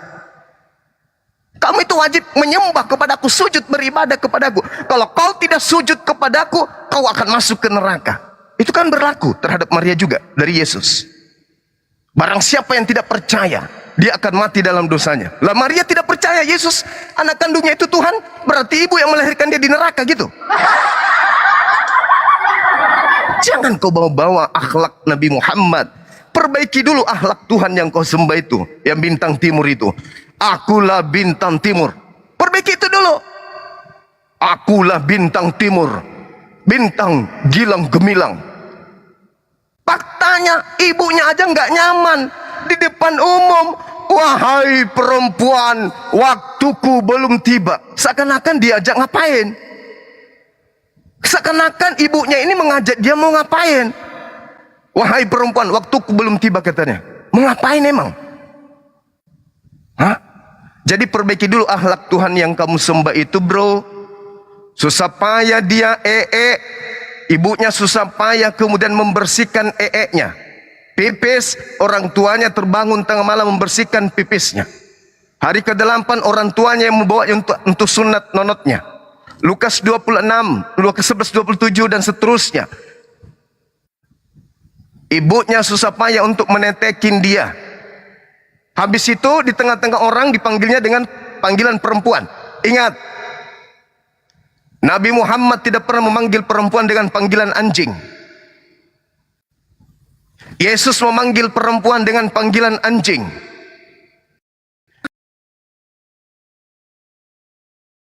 Kamu itu wajib menyembah kepadaku, sujud beribadah kepadaku. Kalau kau tidak sujud kepadaku, kau akan masuk ke neraka. Itu kan berlaku terhadap Maria juga dari Yesus. Barang siapa yang tidak percaya, dia akan mati dalam dosanya. Lah Maria tidak percaya Yesus anak kandungnya itu Tuhan, berarti ibu yang melahirkan dia di neraka gitu. Jangan kau bawa-bawa akhlak Nabi Muhammad. Perbaiki dulu akhlak Tuhan yang kau sembah itu, yang bintang timur itu. Akulah bintang timur. Perbaiki itu dulu. Akulah bintang timur, bintang gilang gemilang. Faktanya ibunya aja nggak nyaman di depan umum. Wahai perempuan, waktuku belum tiba. Seakan-akan diajak ngapain? Seakan-akan ibunya ini mengajak dia mau ngapain? Wahai perempuan, waktuku belum tiba katanya. Mau ngapain emang? Hah? Jadi perbaiki dulu akhlak Tuhan yang kamu sembah itu, bro. Susah payah dia ibunya susah payah kemudian membersihkan nya. Pipis, orang tuanya terbangun tengah malam membersihkan pipisnya. Hari ke-8 orang tuanya yang membawa untuk sunat nonotnya. Lukas 26, Lukas 11:27 dan seterusnya. Ibunya susah payah untuk menetekin dia. Habis itu di tengah-tengah orang dipanggilnya dengan panggilan perempuan. Ingat, Nabi Muhammad tidak pernah memanggil perempuan dengan panggilan anjing. Yesus memanggil perempuan dengan panggilan anjing.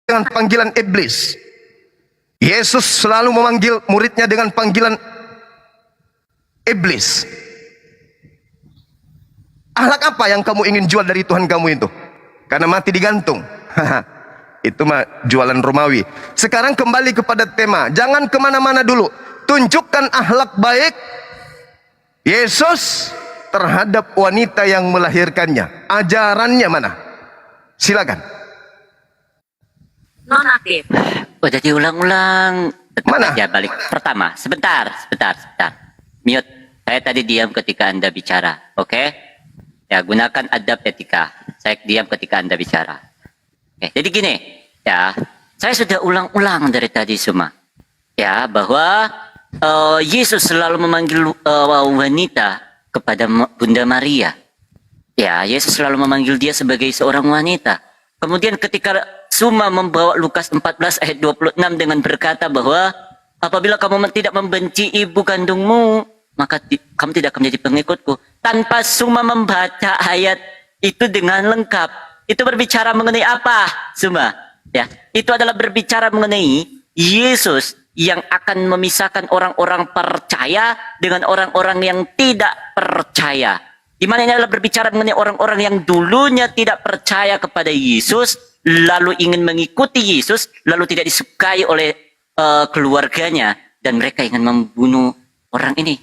Dengan panggilan iblis. Yesus selalu memanggil muridnya dengan panggilan iblis. Akhlak apa yang kamu ingin jual dari Tuhan kamu itu? Karena mati digantung. Itu mah jualan Romawi. Sekarang kembali kepada tema. Jangan kemana-mana dulu. Tunjukkan akhlak baik Yesus terhadap wanita yang melahirkannya. Ajarannya mana? Silakan. Nonaktif. Udah diulang-ulang. Tetap Mana? aja balik. Pertama, sebentar. Mute. Saya tadi diam ketika Anda bicara. Oke? Ya, gunakan adab etika. Saya diam ketika Anda bicara. Oke, jadi gini. Ya, saya sudah ulang-ulang dari tadi semua. Ya, bahwa Yesus selalu memanggil wanita kepada Bunda Maria. Ya, Yesus selalu memanggil dia sebagai seorang wanita. Kemudian ketika Suma membawa Lukas 14 ayat 26 dengan berkata bahwa apabila kamu tidak membenci ibu kandungmu, maka kamu tidak akan menjadi pengikutku. Tanpa Suma membaca ayat itu dengan lengkap. Itu berbicara mengenai apa, semua? Ya, itu adalah berbicara mengenai Yesus yang akan memisahkan orang-orang percaya dengan orang-orang yang tidak percaya. Di mana ini adalah berbicara mengenai orang-orang yang dulunya tidak percaya kepada Yesus, lalu ingin mengikuti Yesus, lalu tidak disukai oleh keluarganya, dan mereka ingin membunuh orang ini.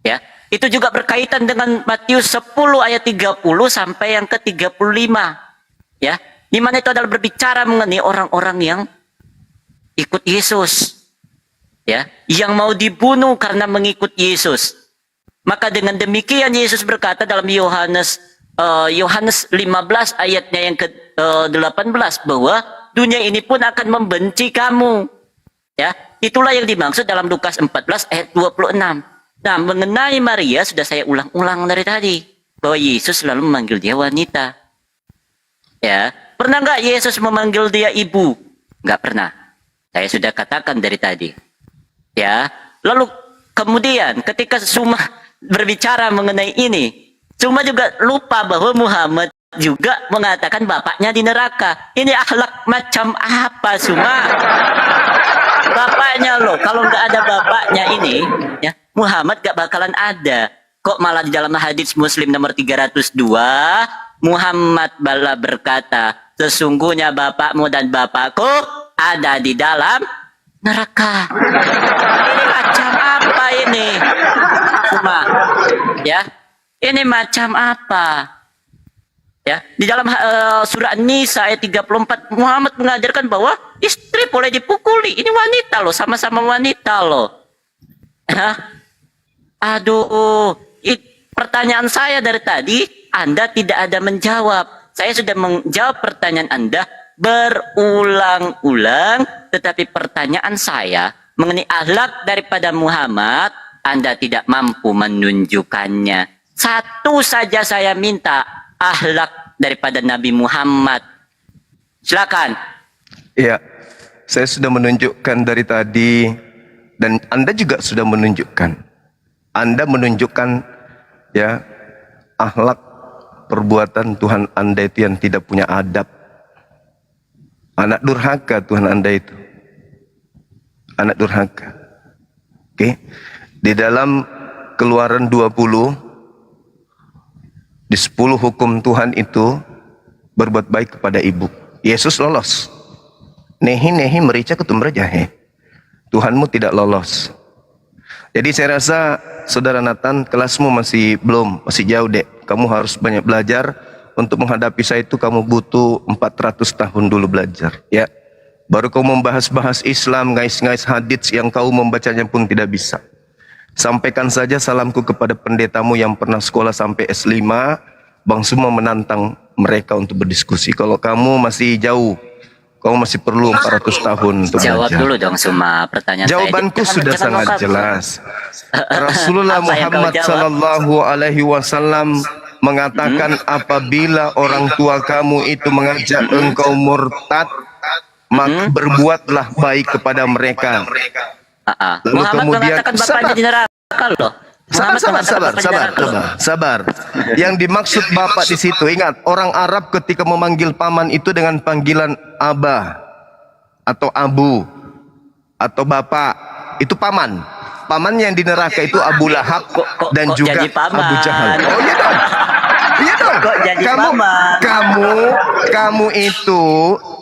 Ya, itu juga berkaitan dengan Matius 10 ayat 30 sampai yang ke-35. Ya, di mana itu adalah berbicara mengenai orang-orang yang ikut Yesus. Ya, yang mau dibunuh karena mengikut Yesus. Maka dengan demikian Yesus berkata dalam Yohanes 15 ayatnya yang ke-18 bahwa dunia ini pun akan membenci kamu. Ya, itulah yang dimaksud dalam Lukas 14 ayat 26. Nah, mengenai Maria sudah saya ulang-ulang dari tadi bahwa Yesus selalu memanggil dia wanita. Ya, pernah nggak Yesus memanggil dia ibu? Nggak pernah. Saya sudah katakan dari tadi. Ya, lalu kemudian ketika Suma berbicara mengenai ini, Suma juga lupa bahwa Muhammad juga mengatakan bapaknya di neraka. Ini akhlak macam apa, Suma? Bapaknya loh, kalau nggak ada bapaknya ini, ya Muhammad gak bakalan ada. Kok malah di dalam hadits Muslim nomor 302, Muhammad bala berkata, sesungguhnya bapakmu dan bapakku ada di dalam neraka. Ini macam apa ini? Cuma, ya, ini macam apa? Ya, di dalam surah An-Nisa ayat 34 Muhammad mengajarkan bahwa istri boleh dipukuli. Ini wanita loh, sama-sama wanita loh. Ya. Aduh, pertanyaan saya dari tadi Anda tidak ada menjawab. Saya sudah menjawab pertanyaan Anda berulang-ulang, tetapi pertanyaan saya mengenai akhlak daripada Muhammad Anda tidak mampu menunjukkannya. Satu saja saya minta, akhlak daripada Nabi Muhammad. Silakan. Iya, saya sudah menunjukkan dari tadi dan Anda juga sudah menunjukkan. Anda menunjukkan ya akhlak perbuatan Tuhan Anda itu yang tidak punya adab. Anak durhaka Tuhan Anda itu. Anak durhaka. Oke. Di dalam Keluaran 20 di 10 hukum Tuhan itu berbuat baik kepada ibu. Yesus lolos. Nehi merica ketum jahe. Tuhanmu tidak lolos. Jadi saya rasa saudara Nathan, kelasmu masih jauh dek. Kamu harus banyak belajar. Untuk menghadapi saya itu kamu butuh 400 tahun dulu belajar. Ya, baru kau membahas-bahas Islam, ngais-ngais hadits yang kau membacanya pun tidak bisa. Sampaikan saja salamku kepada pendetamu yang pernah sekolah sampai S5. Bang Suma menantang mereka untuk berdiskusi. Kalau kamu masih jauh, kamu masih perlu 400 tahun untuk Jawab belajar. dulu dong Suma pertanyaan Jawabanku saya. sudah sangat jelas. Rasulullah Apa yang kau Muhammad jawab? sallallahu alaihi wasallam mengatakan apabila orang tua kamu itu mengajak engkau murtad, maka berbuatlah baik kepada mereka. Lalu Muhammad kemudian mengatakan bapaknya di neraka loh. Muhammad mengatakan bapaknya di neraka loh. Sabar. Yang dimaksud bapak di situ, ingat, orang Arab ketika memanggil paman itu dengan panggilan abah atau abu atau bapak, itu paman. Paman yang di neraka itu Abu Lahab dan kok juga jadi paman? Abu Jahal. Oh iya dong. Iya dong. Kok jadi paman? Kamu itu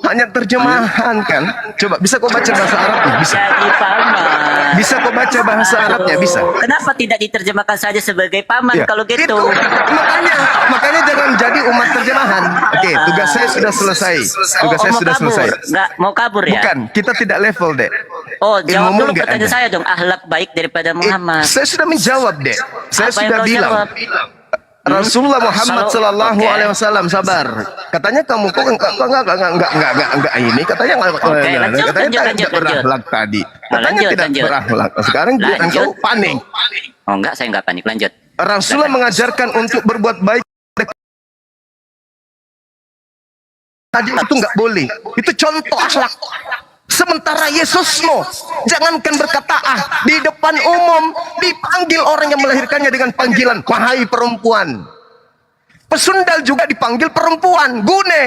hanya terjemahan kan? Coba bisa kau baca bahasa Arabnya? Bisa. Jadi paman. Bisa kau baca bahasa Arabnya? Bisa. Kenapa tidak diterjemahkan saja sebagai paman Ya, kalau gitu? itu. Makanya jangan jadi umat terjemahan. Oke, tugas saya sudah selesai. Tugas saya mau sudah kabur? selesai. Nggak mau kabur ya? Bukan, kita tidak level, Dek. Oh, jawab Ilmumu dulu nggak pertanyaan ada. saya dong. Akhlak baik daripada Muhammad. Saya sudah menjawab, Dek. Saya Apa yang sudah kau bilang. jawab? Rasulullah Muhammad sallallahu Oke. alaihi wasallam, sabar. Katanya kamu kok enggak ini, katanya lanjut, katanya tidak berakhlak tadi. Katanya tidak berakhlak. Sekarang Lanjut. kau panik. Oh enggak, saya enggak panik. Lanjut. Rasulullah mengajarkan untuk berbuat baik. Tadi itu enggak boleh. Itu contoh akhlak. Sementara Yesusmu, jangankan berkata di depan umum dipanggil orang yang melahirkannya dengan panggilan wahai perempuan. Pesundal juga dipanggil perempuan, gune.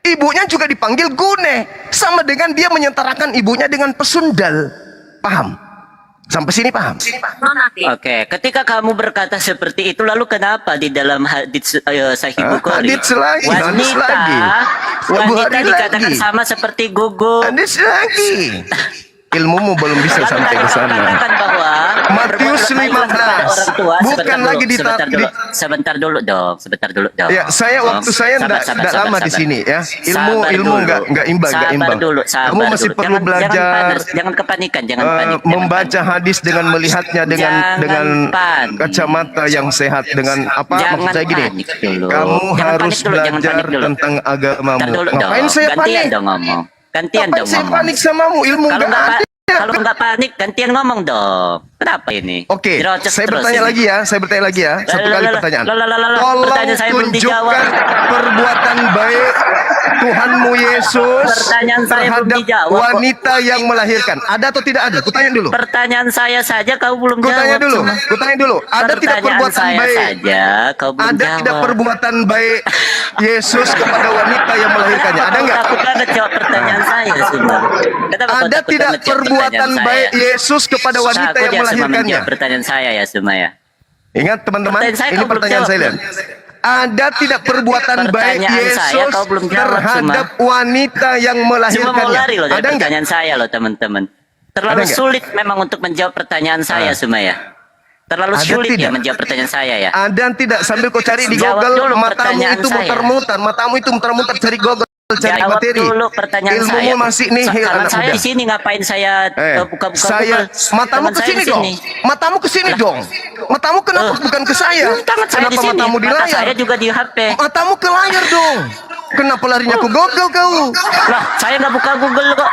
Ibunya juga dipanggil gune. Sama dengan dia menyetarakan ibunya dengan pesundal. Paham? Sampai sini paham? Nonaktif. Oke, ketika kamu berkata seperti itu, lalu kenapa di dalam hadits Sahih Bukhari hadits lagi, hadits lagi. wanita Hadits dikatakan lagi. sama seperti gugur? Hadis lagi. Ilmumu belum bisa Lalu sampai tadi ke kau sana. katakan bahwa Matius berbuat baik 15. kepada orang tua. Bukan lagi sebentar dulu dong. Ya, saya waktu saya enggak lama di sini ya. Ilmu enggak imbang. Kamu masih perlu belajar. Jangan kepanikan, jangan panik. Membaca hadis dengan melihatnya dengan panik. kacamata yang sehat, dengan apa Jangan maksud saya gini. panik dulu. Kamu Jangan harus panik dulu, jangan belajar panik dulu. tentang agamamu. Ntar dulu Ngapain dong. saya Gantian panik? dong ngomong. Gantian Ngapain dong saya ngomong. panik samamu? Ilmu Kalau enggak ada. kalau nggak panik, gantian ngomong dong. Kenapa ini? Oke, Dirocos saya terus bertanya ini. lagi ya. Saya bertanya lagi ya. Satu kali pertanyaan. Pertanyaan Tolong saya belum dijawab. tunjukkan perbuatan baik Tuhanmu Yesus Pertanyaan saya belum terhadap dijawab kok. wanita yang melahirkan. Ada atau tidak ada? Kutanya dulu. Pertanyaan saya saja kau belum Kutanya jawab. dulu. Cuma. Kutanya dulu. Ada tidak Pertanyaan perbuatan saya baik? saja kau belum Ada jawab. tidak perbuatan baik Yesus kepada wanita yang melahirkannya? Ada Kau enggak? takut banget jawab pertanyaan saya sudah. Kenapa kau Ada takut tidak banget jawab perbuatan pertanyaan baik saya? Yesus kepada wanita Takut yang ya semua melahirkannya? menjawab pertanyaan saya ya semua ya. Ingat teman-teman, Pertanyaan saya ini kau belum pertanyaan jawab. saya lihat. Ada tidak perbuatan baik Pertanyaan saya Yesus kau belum jawab, terhadap wanita yang Cuma mau melahirkannya? lari loh dari Ada enggak? pertanyaan saya loh teman-teman. Terlalu Ada nggak? sulit memang untuk menjawab pertanyaan saya semua ya. Terlalu Ada sulit ya tidak? menjawab pertanyaan saya ya. Ada tidak sambil kau cari di Jawab Google, dulu matamu pertanyaan itu saya. muter-muter, matamu itu muter-muter cari Google, cari Jawab materi. dulu pertanyaan Ilmumu saya. masih nihil Tangan anak saya muda. di sini ngapain saya buka-buka Saya Google? matamu Tangan ke saya sini di dong. sini. Matamu ke sini dong. Matamu kenapa bukan ke saya? Tangan saya Kenapa di sini. matamu di Mata layar? saya juga di HP. Matamu ke layar dong. Kenapa larinya ke Google kau? Lah, saya nggak buka Google kok.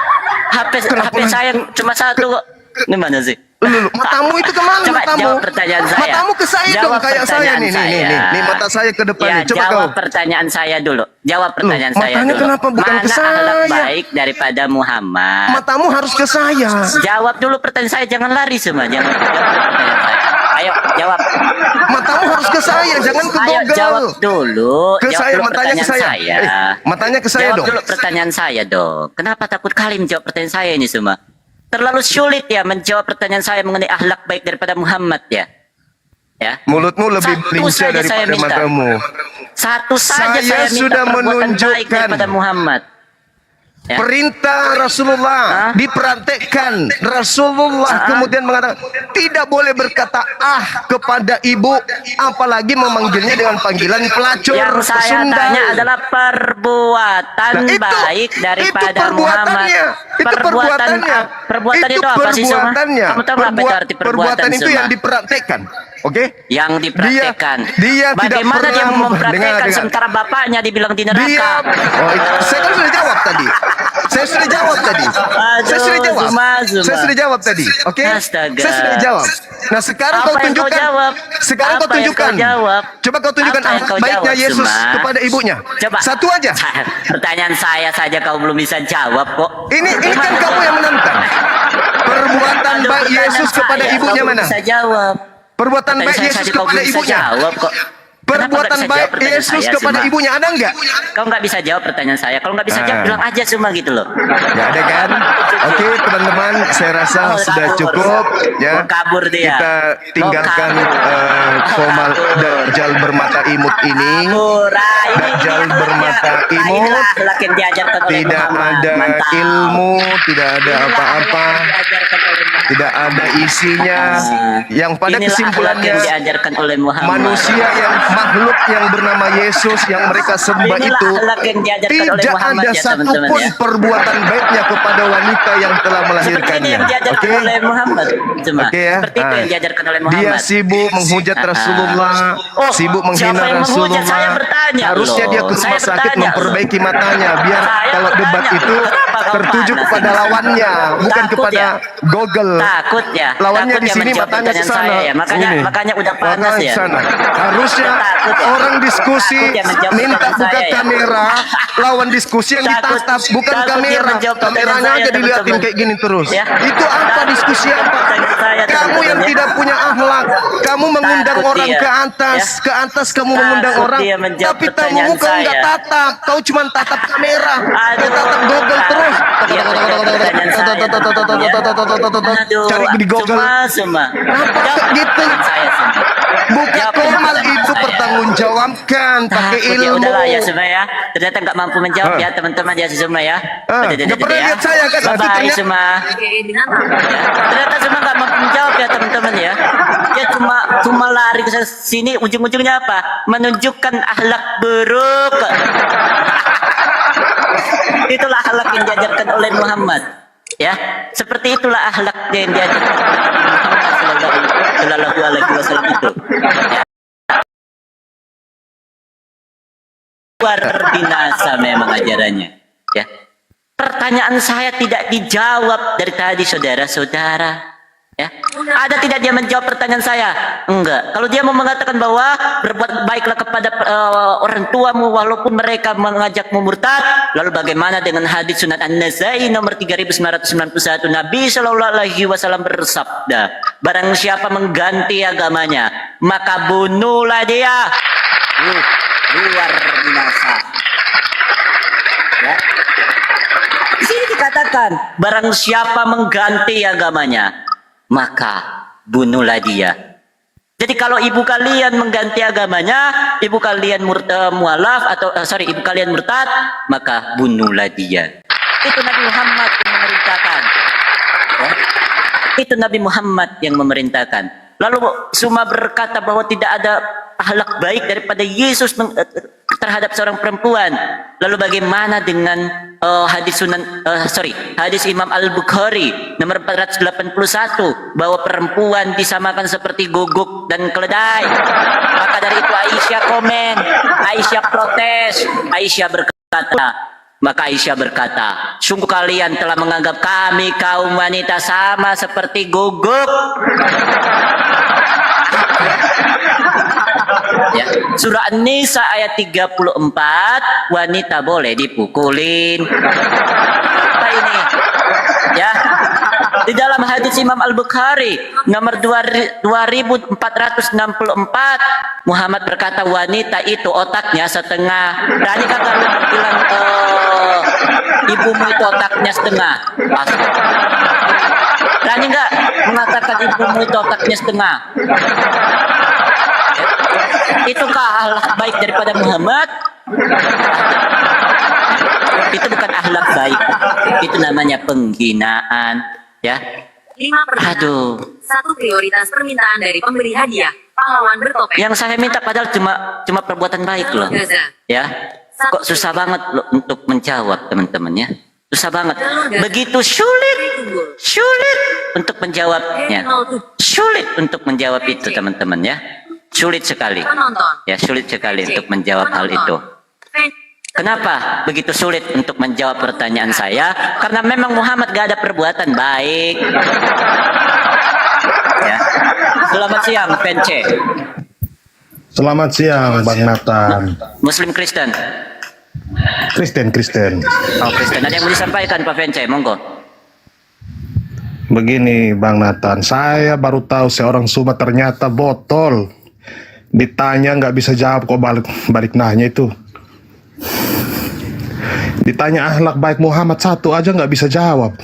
Kenapa HP saya cuma satu kok. Gimana sih? Lulu, matamu itu kemana Coba matamu? jawab pertanyaan saya. Matamu ke saya Jawab dong kayak saya pertanyaan nih, saya. nih mata saya ke depan Ya, nih. Coba jawab kau. pertanyaan saya dulu. Jawab pertanyaan Loh, saya matanya dulu. kenapa bukan Mana ke akhlak saya? baik daripada Muhammad? Matamu harus ke saya. Jawab dulu pertanyaan saya, jangan lari semua. Jangan jawab pertanyaan saya. Ayo, jawab. Matamu harus ke saya, jangan ke Ayo, Google. jawab dulu. Ke Jawab saya, dulu matanya ke pertanyaan saya. Matanya ke saya Jawab dong. dulu pertanyaan saya dong. Kenapa takut kali menjawab pertanyaan saya ini semua? Terlalu sulit ya menjawab pertanyaan saya mengenai akhlak baik daripada Muhammad ya. Ya. Mulutmu lebih Satu lincah saja saya daripada minta. matamu. Satu saja Saya saya minta sudah perbuatan baik menunjukkan daripada Muhammad. Ya. Perintah Rasulullah Hah? dipraktekkan. Rasulullah kemudian mengatakan tidak boleh berkata kepada ibu, apalagi memanggilnya dengan panggilan pelacur. Yang saya pesundal. tanya adalah perbuatan Nah, baik daripada itu Muhammad. perbuatannya. Itu perbuatannya. Perbuatan itu apa sih semua? perbuatannya. Kamu tahu apa itu arti perbuatan itu semua? yang dipraktekkan. Oke? Yang dipraktekkan. Dia tidak Bagaimana dia pernah mempraktekkan dengar. sementara bapaknya dibilang di neraka? Dia, saya kan sudah jawab tadi. Saya sudah jawab tadi. Saya sudah jawab. Zuma. Saya sudah jawab tadi. Oke? Astaga. Saya sudah jawab. Nah, sekarang Apa kau yang kau tunjukkan. jawab? Sekarang kau Apa yang tunjukkan. kau jawab? Coba kau tunjukkan Apa yang akhlak kau baiknya jawab, Yesus Zuma? kepada ibunya. Coba. Satu aja. Pertanyaan saya saja kau belum bisa jawab kok. Ini kan kamu yang menantang. Perbuatan Aduh, baik pertanyaan Yesus kepada saya, ibunya kau belum mana? bisa jawab. Perbuatan Pertanyaan baik saya Yesus saja kau kepada belum bisa ibunya. jawab kok. Kenapa Perbuatan nggak bisa baik jawab pertanyaan Yesus saya, kepada Zuma? ibunya ada enggak? Kau nggak bisa jawab pertanyaan saya. Kalau nggak bisa jawab, bilang aja cuma gitu loh. Ya ada kan? Oke teman-teman, saya rasa Oh, sudah kabur. cukup ya. Oh, kabur dia. Kita tinggalkan Oh, kabur. formal Kabur. Dajjal bermata imut ini. Dajjal bermata imut. Inilah akhlak yang diajarkan oleh Tidak Muhammad. ada Mantap. ilmu, tidak ada Inilah apa-apa, akhlak yang diajarkan oleh Muhammad. tidak ada isinya. Yang pada Inilah akhlak kesimpulannya yang diajarkan oleh Muhammad. manusia yang makhluk yang bernama Yesus yang mereka sembah Inilah itu akhlak yang diajarkan oleh tidak Muhammad ada ya, teman-teman, satupun ya. perbuatan baiknya kepada wanita yang telah Seperti ini melahirkannya. yang diajarkan Oke? oleh Muhammad. Cuma Oke ya. seperti itu Ah. yang diajarkan oleh Muhammad. Dia sibuk menghujat Rasulullah, Oh, sibuk menghina siapa yang menghujat? Rasulullah. Saya bertanya Harusnya loh. dia ke rumah Saya sakit bertanya memperbaiki matanya biar Saya kalau debat bertanya. itu Kenapa kau tertuju panas kepada ini? lawannya, bukan Takut kepada ya? Google. Takut ya. Lawannya Takut di ya sini menjawab matanya ke pertanyaan sana. saya ya. Makanya udah panas Makanya ya. ke sana. Harusnya Takut ya? orang diskusi Takut ya menjawab minta pertanyaan buka saya ya? kamera, lawan diskusi yang Takut- ditatap bukan takut dia kamera. menjawab pertanyaan Kameranya saya, aja dilihatin teman-teman. kayak gini terus. Ya. Itu apa Takut diskusi menjawab apa? pertanyaan saya. Kamu yang teman-teman, ya. tidak punya akhlak. Kamu mengundang Takut orang dia, ke atas, ya. ke atas kamu mengundang Takut orang. dia menjawab Tapi pertanyaan tamumu kau nggak saya. tatap. Kau cuma tatap kamera. Kau tatap Google terus. Dia menjawab pertanyaan saya, teman-teman, ya. Aduh, Cari di Google. Semua. Apa Jawab gitu? pertanyaan saya semua. Bukan Jawab komal pertanyaan itu saya. pertanggungjawabkan pakai Takut ya, ilmu. udahlah ya semua ya. Ternyata nggak mampu menjawab Ah. ya teman-teman ya semua ya. Nggak pernah lihat saya kan? Itu Bye-bye ternyata- semua. AKA binatang. Ya, ternyata semua nggak mampu menjawab ya teman-teman ya. Dia cuma lari ke sini, ujung-ujungnya apa? Menunjukkan akhlak buruk. Itulah akhlak yang diajarkan oleh Muhammad. Ya, seperti itulah akhlak yang diajarkan oleh Muhammad Sallallahu Alaihi Wasallam itu. Ya. Luar binasa memang ajarannya. Ya. Pertanyaan saya tidak dijawab dari tadi saudara-saudara. Ya. Ada tidak dia menjawab pertanyaan saya? Enggak. Kalau dia mau mengatakan bahwa berbuat baiklah kepada orang tuamu walaupun mereka mengajakmu murtad, lalu bagaimana dengan hadis Sunan An-Nasai nomor 3991? Nabi Shallallahu Alaihi Wasallam bersabda, barang siapa mengganti agamanya, maka bunuhlah dia. Luar binasa. Ya. Di sini dikatakan, barang siapa mengganti agamanya, maka bunuhlah dia. Jadi kalau ibu kalian mengganti agamanya, ibu kalian mualaf atau ibu kalian murtad, maka bunuhlah dia. Itu Nabi Muhammad yang memerintahkan. Ya. Itu Nabi Muhammad yang memerintahkan. Lalu Suma berkata bahwa tidak ada akhlak baik daripada Yesus terhadap seorang perempuan. Lalu bagaimana dengan hadis Imam Al-Bukhari nomor 481 bahwa perempuan disamakan seperti guguk dan keledai. Maka dari itu Aisyah komen, Aisyah protes, Aisyah berkata, sungguh kalian telah menganggap kami kaum wanita sama seperti guguk. Ya. Surah An-Nisa ayat 34, wanita boleh dipukulin. Apa ini? Ya. Di dalam hadis Imam Al-Bukhari nomor 2464, Muhammad berkata wanita itu otaknya setengah. Berani kan kalau bilang ibumu itu otaknya setengah? Berani nggak mengatakan ibumu itu otaknya setengah? Itukah akhlak baik daripada Muhammad? Itu bukan akhlak baik. Itu namanya penghinaan, ya. 5 permintaan. Aduh. 1 prioritas permintaan dari pemberi hadiah. Pahlawan bertopeng. Yang saya minta padahal cuma perbuatan baik loh. Gaza. Ya. Kok susah banget loh untuk menjawab teman-teman ya. Susah banget. Begitu sulit untuk menjawabnya. Sulit untuk menjawab itu teman-teman ya. Sulit sekali. Penonton. Ya, sulit sekali untuk menjawab hal itu. Kenapa begitu sulit untuk menjawab pertanyaan saya? Karena memang Muhammad gak ada perbuatan baik. Ya. Selamat siang, Pence. Selamat siang, Bang Nathan. Muslim Kristen. Kristen. Oh, Kristen. Ada yang mau disampaikan, Pak Pence? Monggo. Begini, Bang Nathan. Saya baru tahu seorang Suma ternyata botol. Ditanya nggak bisa jawab kok balik nanya itu. Ditanya akhlak baik Muhammad satu aja nggak bisa jawab.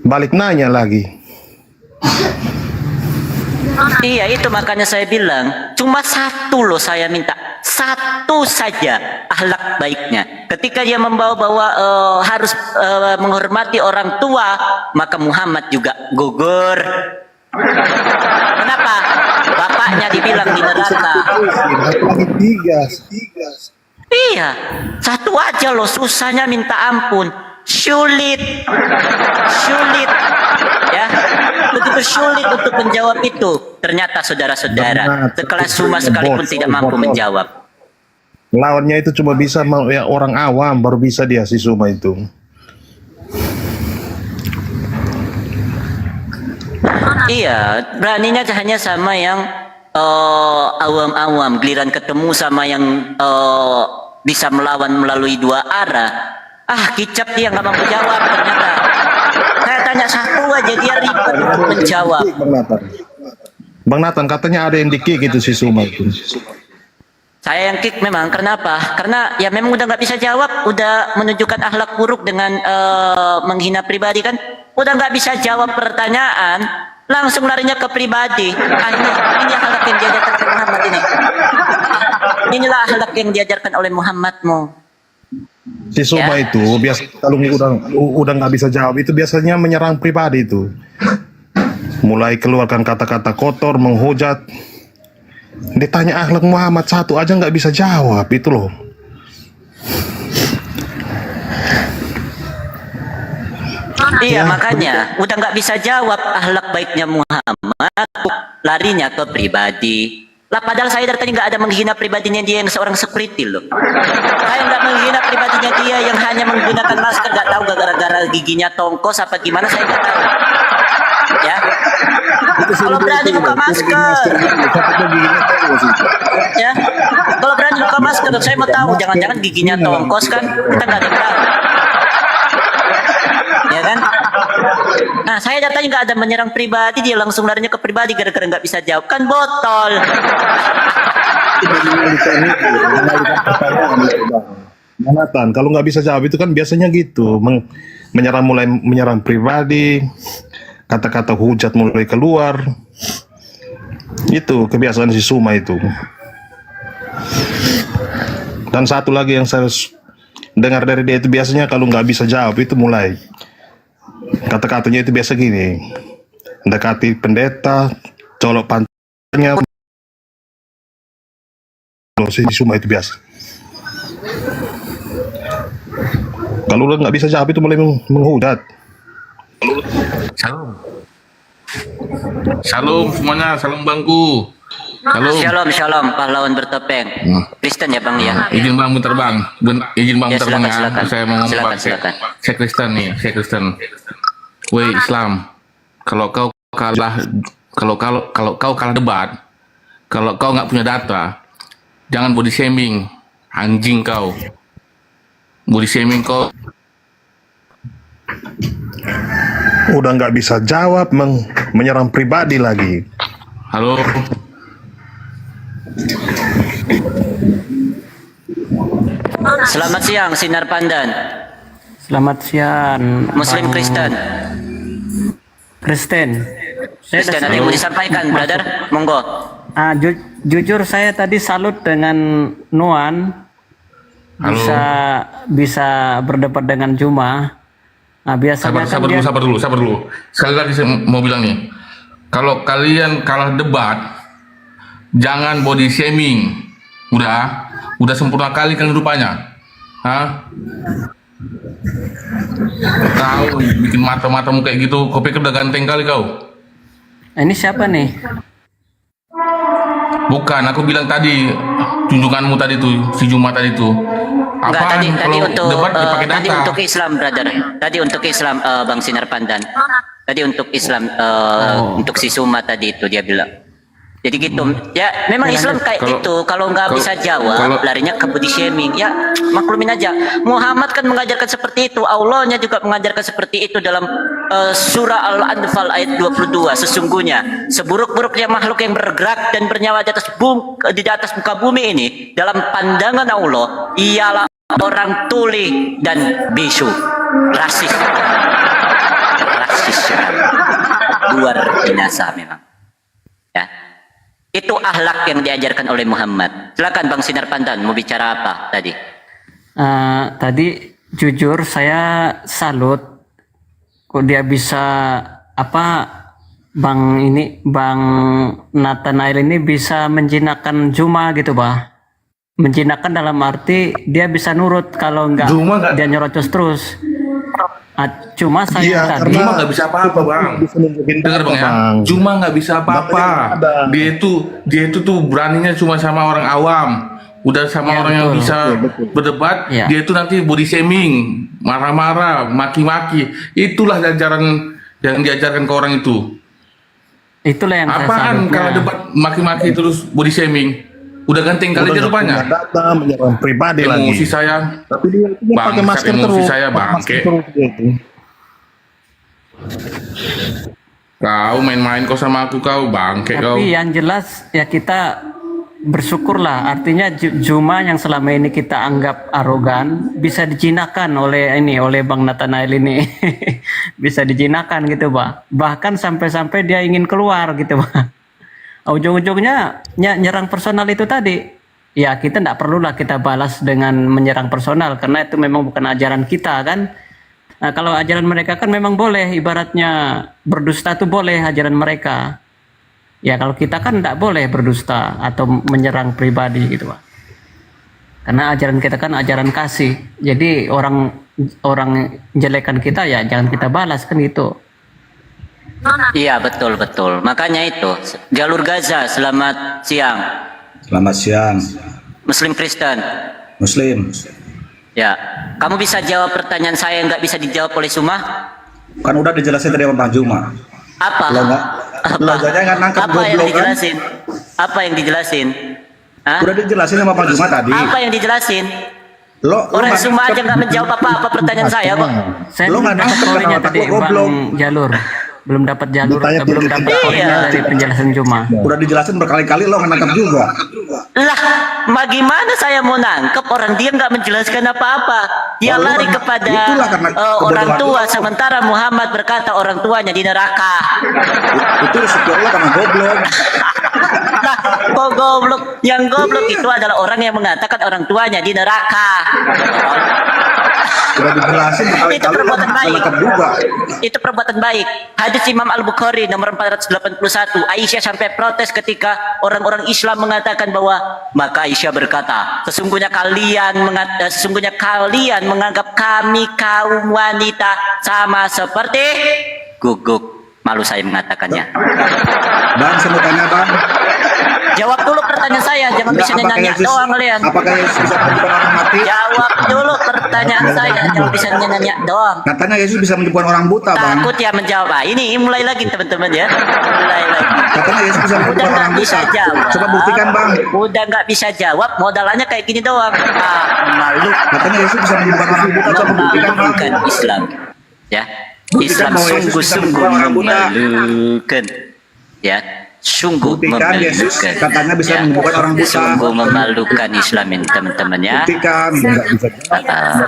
Balik nanya lagi. Iya, itu makanya saya bilang cuma satu loh saya minta. Satu saja akhlak baiknya. Ketika dia membawa bahwa harus menghormati orang tua, maka Muhammad juga gugur. Kenapa? Bapaknya dibilang di neraka. Lagi tiga. Iya, satu aja loh susahnya minta ampun. Sulit. Ya, begitu sulit untuk menjawab itu. Ternyata saudara-saudara, sekelas Suma sekalipun tidak mampu menjawab. Lawannya itu cuma bisa ya, orang awam baru bisa dia si Suma itu. Iya, beraninya hanya sama yang awam-awam. Giliran ketemu sama yang bisa melawan melalui dua arah. Ah, kicap dia nggak mampu jawab ternyata. Saya tanya tanya satu aja dia ribet untuk menjawab. Bang Nathan katanya ada yang di-kick itu si Suma itu. Saya yang kick memang. Kenapa? Karena ya memang udah nggak bisa jawab, udah menunjukkan akhlak buruk dengan menghina pribadi kan. Udah nggak bisa jawab pertanyaan, langsung larinya ke pribadi. Ini akhlak yang diajarkan oleh Muhammad ini. Inilah akhlak yang diajarkan oleh Muhammadmu. Si Suma Ya. itu biasa kalau udah nggak bisa jawab itu biasanya menyerang pribadi itu. Mulai keluarkan kata-kata kotor, menghujat. Ditanya akhlak Muhammad satu aja nggak bisa jawab itu loh. Iya makanya udah nggak bisa jawab akhlak baiknya Muhammad, larinya ke pribadi. Lah padahal saya dari tadi nggak ada menghina pribadinya dia yang seorang security loh. Saya nggak menghina pribadinya dia yang hanya menggunakan masker, nggak tahu gara-gara giginya tongkos apa gimana saya nggak tahu. Ya. Kalau berani buka masker. Ya. Kalau berani buka masker, saya mau tahu jangan-jangan giginya tongkos kan kita nggak ada yang tahu. Ya kan? Nah, saya datanya nggak ada menyerang pribadi, dia langsung larinya ke pribadi gara-gara nggak bisa jawab kan botol. Nathan, kalau nggak bisa jawab itu kan biasanya gitu, mulai menyerang pribadi, kata-kata hujat mulai keluar. Itu kebiasaan si Suma itu. Dan satu lagi yang saya dengar dari dia itu biasanya kalau nggak bisa jawab itu mulai kata-katanya itu biasa gini, mendekati pendeta, colok pantatnya. Si Suma itu biasa. Kalau udah nggak bisa jawab itu mulai menghujat. Salam. Salam semuanya, salam bangku. Salam. Shalom pahlawan bertopeng. Kristen ya bang ya. Izin bang muter bang, izin bang Ya, muter bang ya. silakan. Saya mau ngomong bang. Silakan. Saya Kristen nih, saya Kristen. Woi Islam, kalau kau kalah, kalau kau kalah debat, kalau kau nggak punya data, jangan body shaming, anjing kau. Body shaming kau. Udah nggak bisa jawab, menyerang pribadi lagi. Halo. Selamat siang Sinar Pandan. Selamat siang. Muslim Bang Kristen. Kristen. Saya Kristen ada ada yang mau disampaikan, brother? Monggo. jujur saya tadi salut dengan Nuan Halo. bisa berdebat dengan Juma. Nah, biasanya Sabar dulu. Sekali lagi saya mau bilang nih, kalau kalian kalah debat, jangan body shaming. Udah sempurna kali kan rupanya. Hah? Tahu bikin mata-matamu kayak gitu, kau pikir udah ganteng kali kau? Ini siapa nih? Bukan, aku bilang tadi, junjunganmu tadi tuh, si Juma tadi tuh. Enggak, Apaan tadi kalau untuk debat dipakai tadi data? untuk Islam, brother. Tadi untuk Islam, Bang Sinar Pandan. Tadi untuk Islam, untuk si Suma tadi itu dia bilang. Jadi gitu, ya memang Islam kayak gitu. Kalau nggak bisa jawab, larinya ke body shaming. Ya maklumin aja. Muhammad kan mengajarkan seperti itu. Allahnya juga mengajarkan seperti itu dalam surah Al-Anfal ayat 22. Sesungguhnya seburuk-buruknya makhluk yang bergerak dan bernyawa di atas muka bumi ini dalam pandangan Allah ialah orang tuli dan bisu, rasis, luar biasa memang. Ya. Itu akhlak yang diajarkan oleh Muhammad. Silakan Bang Sinar Pandan mau bicara apa tadi? Tadi jujur saya salut kok dia bisa Bang Nathanael ini bisa menjinakkan Juma gitu, Bah. Menjinakkan dalam arti dia bisa nurut kalau enggak dia nyerocos terus. Cuma saya tadi Juma nggak bisa apa-apa bang. Dengar bang ya. Juma nggak bisa apa-apa. Dia itu tuh beraninya cuma sama orang awam. Udah sama orang yang bisa berdebat, dia itu nanti body shaming, marah-marah, maki-maki. Itulah ajaran yang diajarkan ke orang itu. itulah yang saya Apaan salutnya. kalau debat maki-maki terus body shaming? Udah ganteng kali aja rupanya. Data menyerang pribadi lagi. Emosi saya. Tapi dia pakai Bangsat masker emosi terus. saya, Pakai masker bangke. terus dia itu. Kau main-main kau sama aku kau bangke kau. Tapi yang jelas ya kita bersyukurlah. Artinya Juma yang selama ini kita anggap arogan bisa dijinakan oleh Bang Nathanael ini. Bisa dijinakan gitu, Pak. Bahkan sampai-sampai dia ingin keluar gitu, Pak. Ujung-ujungnya nyerang personal itu tadi. Ya kita tidak perlulah kita balas dengan menyerang personal karena itu memang bukan ajaran kita kan. Nah, kalau ajaran mereka kan memang boleh, ibaratnya berdusta itu boleh ajaran mereka. Ya kalau kita kan tidak boleh berdusta atau menyerang pribadi gitu Pak. Karena ajaran kita kan ajaran kasih. Jadi orang jelekan kita ya jangan kita balas kan gitu. Iya betul. Makanya itu jalur Gaza selamat siang. Selamat siang. Muslim Kristen. Muslim. Ya, kamu bisa jawab pertanyaan saya yang nggak bisa dijawab oleh Suma? Kan udah dijelasin tadi sama Bang Juma. Apa? Lo jadinya nggak nangkep Apa yang goblok kan? dijelasin? Apa yang dijelasin? Hah? Udah dijelasin sama Bang Juma tadi. Apa yang dijelasin? Lo Orang nggak Suma aja nangkep. nggak menjawab apa-apa pertanyaan saya kok. Saya Lo belum nggak dapat nangkep poinnya karena tadi otak lo goblok. Bang Jalur. Belum dapat Ditanya belum dapat poinnya Iya. dari penjelasan Juma. Udah dijelasin berkali-kali lo nggak nangkep juga. Lah, bagaimana saya mau nangkep orang dia nggak menjelaskan apa-apa? Dia Lalu lari kan, kepada itulah karena orang kebodohan tua, lo. sementara Muhammad berkata orang tuanya di neraka. Itu resiko lo karena goblok. Lah, kok goblok? Yang goblok itu adalah orang yang mengatakan orang tuanya di neraka. Udah dijelasin berkali-kali Itu lo perbuatan nggak baik. nangkep juga. Itu perbuatan baik. Hadis Imam Al-Bukhari nomor 481. Aisyah sampai protes ketika orang-orang Islam mengatakan bahwa maka Aisyah berkata, sesungguhnya kalian menganggap kami kaum wanita sama seperti guguk. Malu saya mengatakannya. Bang, saya mau tanya bang. Jawab dulu pertanyaan saya, jangan bisa Apakah nanya Yesus- doang kalian. Apakah Yesus bisa menyembuhkan orang mati? Jawab dulu pertanyaan saya, jangan bisa nanya doang. Katanya Yesus bisa menyembuhkan orang buta bang. Takut ya menjawab. Ah, ini mulai lagi teman-teman ya. Mulai lagi. Katanya Yesus bisa Udah menyembuhkan nggak orang bisa buta. jawab. Coba buktikan bang. Udah nggak bisa jawab, modalannya kayak gini doang. Ah, malu. Katanya Yesus bisa menyembuhkan orang buta. Coba buktikan bang. Memalukan Islam. Ya. Buktikan Islam bahwa Yesus bisa sungguh-sungguh menyembuhkan orang buta. memalukan. Ya. Sungguh Buktikan Yesus memalukan. katanya bisa Ya. menyembuhkan orang buta. Sungguh memalukan Islam ini teman-teman ya. Buktikan.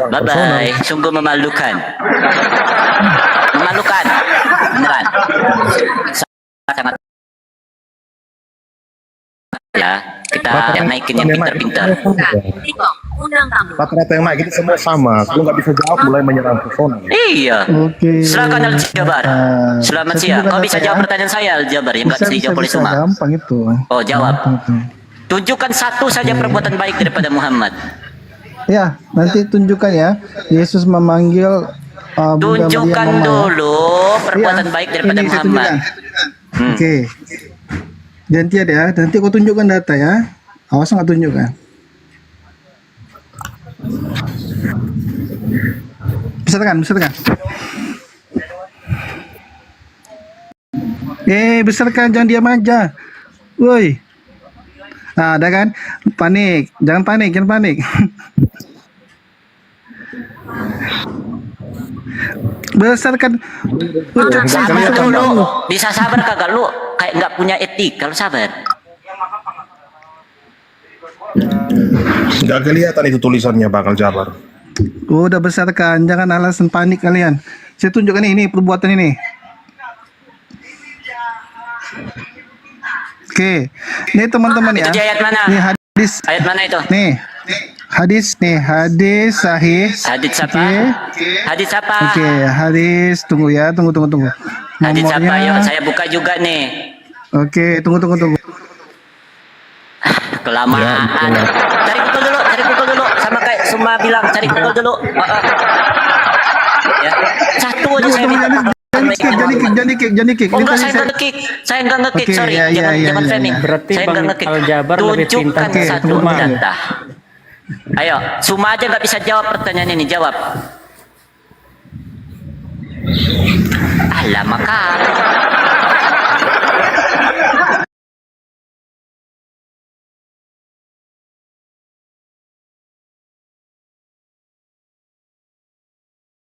Bye bye. Sungguh memalukan. Memalukan. Beneran. Sangat ya. Kita yang naikin yang pintar-pintar. TikTok, undang tamu. Rata-rata yang naik itu semua sama. Kalau nggak bisa jawab mulai menyerang personal. Iya. Oke. Silakan Al Jabar. Selamat saya siang. tunjukkan Kau data bisa ya. jawab pertanyaan saya Al Jabar yang nggak bisa dijawab oleh semua. Gampang itu. Oh jawab. Gampang itu. Tunjukkan satu saja perbuatan baik daripada Muhammad. Ya, nanti tunjukkan ya. Yesus memanggil Bunda Maria Tunjukkan Mama, ya. dulu perbuatan Iya, baik daripada ini saya Muhammad. tunjukkan. Oke. Gantian ya. Nanti aku tunjukkan data ya. Awas nggak tunjukkan. Besarkan. Besarkan, jangan diam aja. Woi. Nah, ada kan? Panik. Jangan panik. Besarkan. Sabar dulu. Bisa sabar kagak lu? Kayak nggak punya etik kalau sabar. Nggak kelihatan itu tulisannya bakal Jabar. Udah besarkan, jangan alasan panik kalian. Saya tunjukkan ini perbuatan ini. Oke, ini teman-teman ya. Itu di ayat mana? Ini hadis. Ayat mana itu? Nih, hadis sahih. Hadis apa? Oke. Hadis apa? Oke, hadis. Tunggu ya, tunggu. Hadis apa? Yuk, Nomornya. saya buka juga nih. Oke, tunggu. Kelamaan. Cari Google dulu. Sama kayak semua bilang, cari Google dulu. Ya. Satu aja saya minta. Jangan dikik. Oh enggak, saya enggak nge-kick. Oke, Sorry, ya, jangan ya. framing. Berarti Saya Bang enggak nge-kick. Al Jabar lebih pintar. Tunjukkan Oke, satu tunggu. data. Ayo, Suma aja nggak bisa jawab pertanyaan ini, jawab. Alah, maka.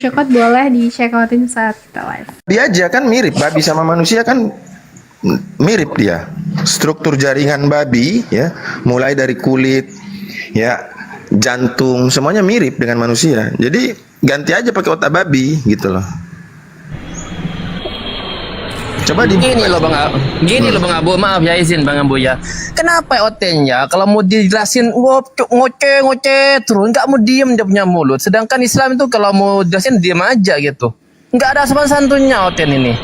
Cokot boleh di check outin saat kita live. Dia aja kan mirip babi sama manusia kan mirip dia. Struktur jaringan babi ya, mulai dari kulit ya, jantung semuanya mirip dengan manusia. Jadi ganti aja pakai otak babi gitu loh. Coba di Gini loh Bang Abu, maaf ya izin Bang Abu ya. Kenapa OT-nya kalau mau dijelasin ngoceh terus nggak mau diem dia punya mulut. Sedangkan Islam itu kalau mau jelasin diem aja gitu. Nggak ada sopan santunnya OT ini.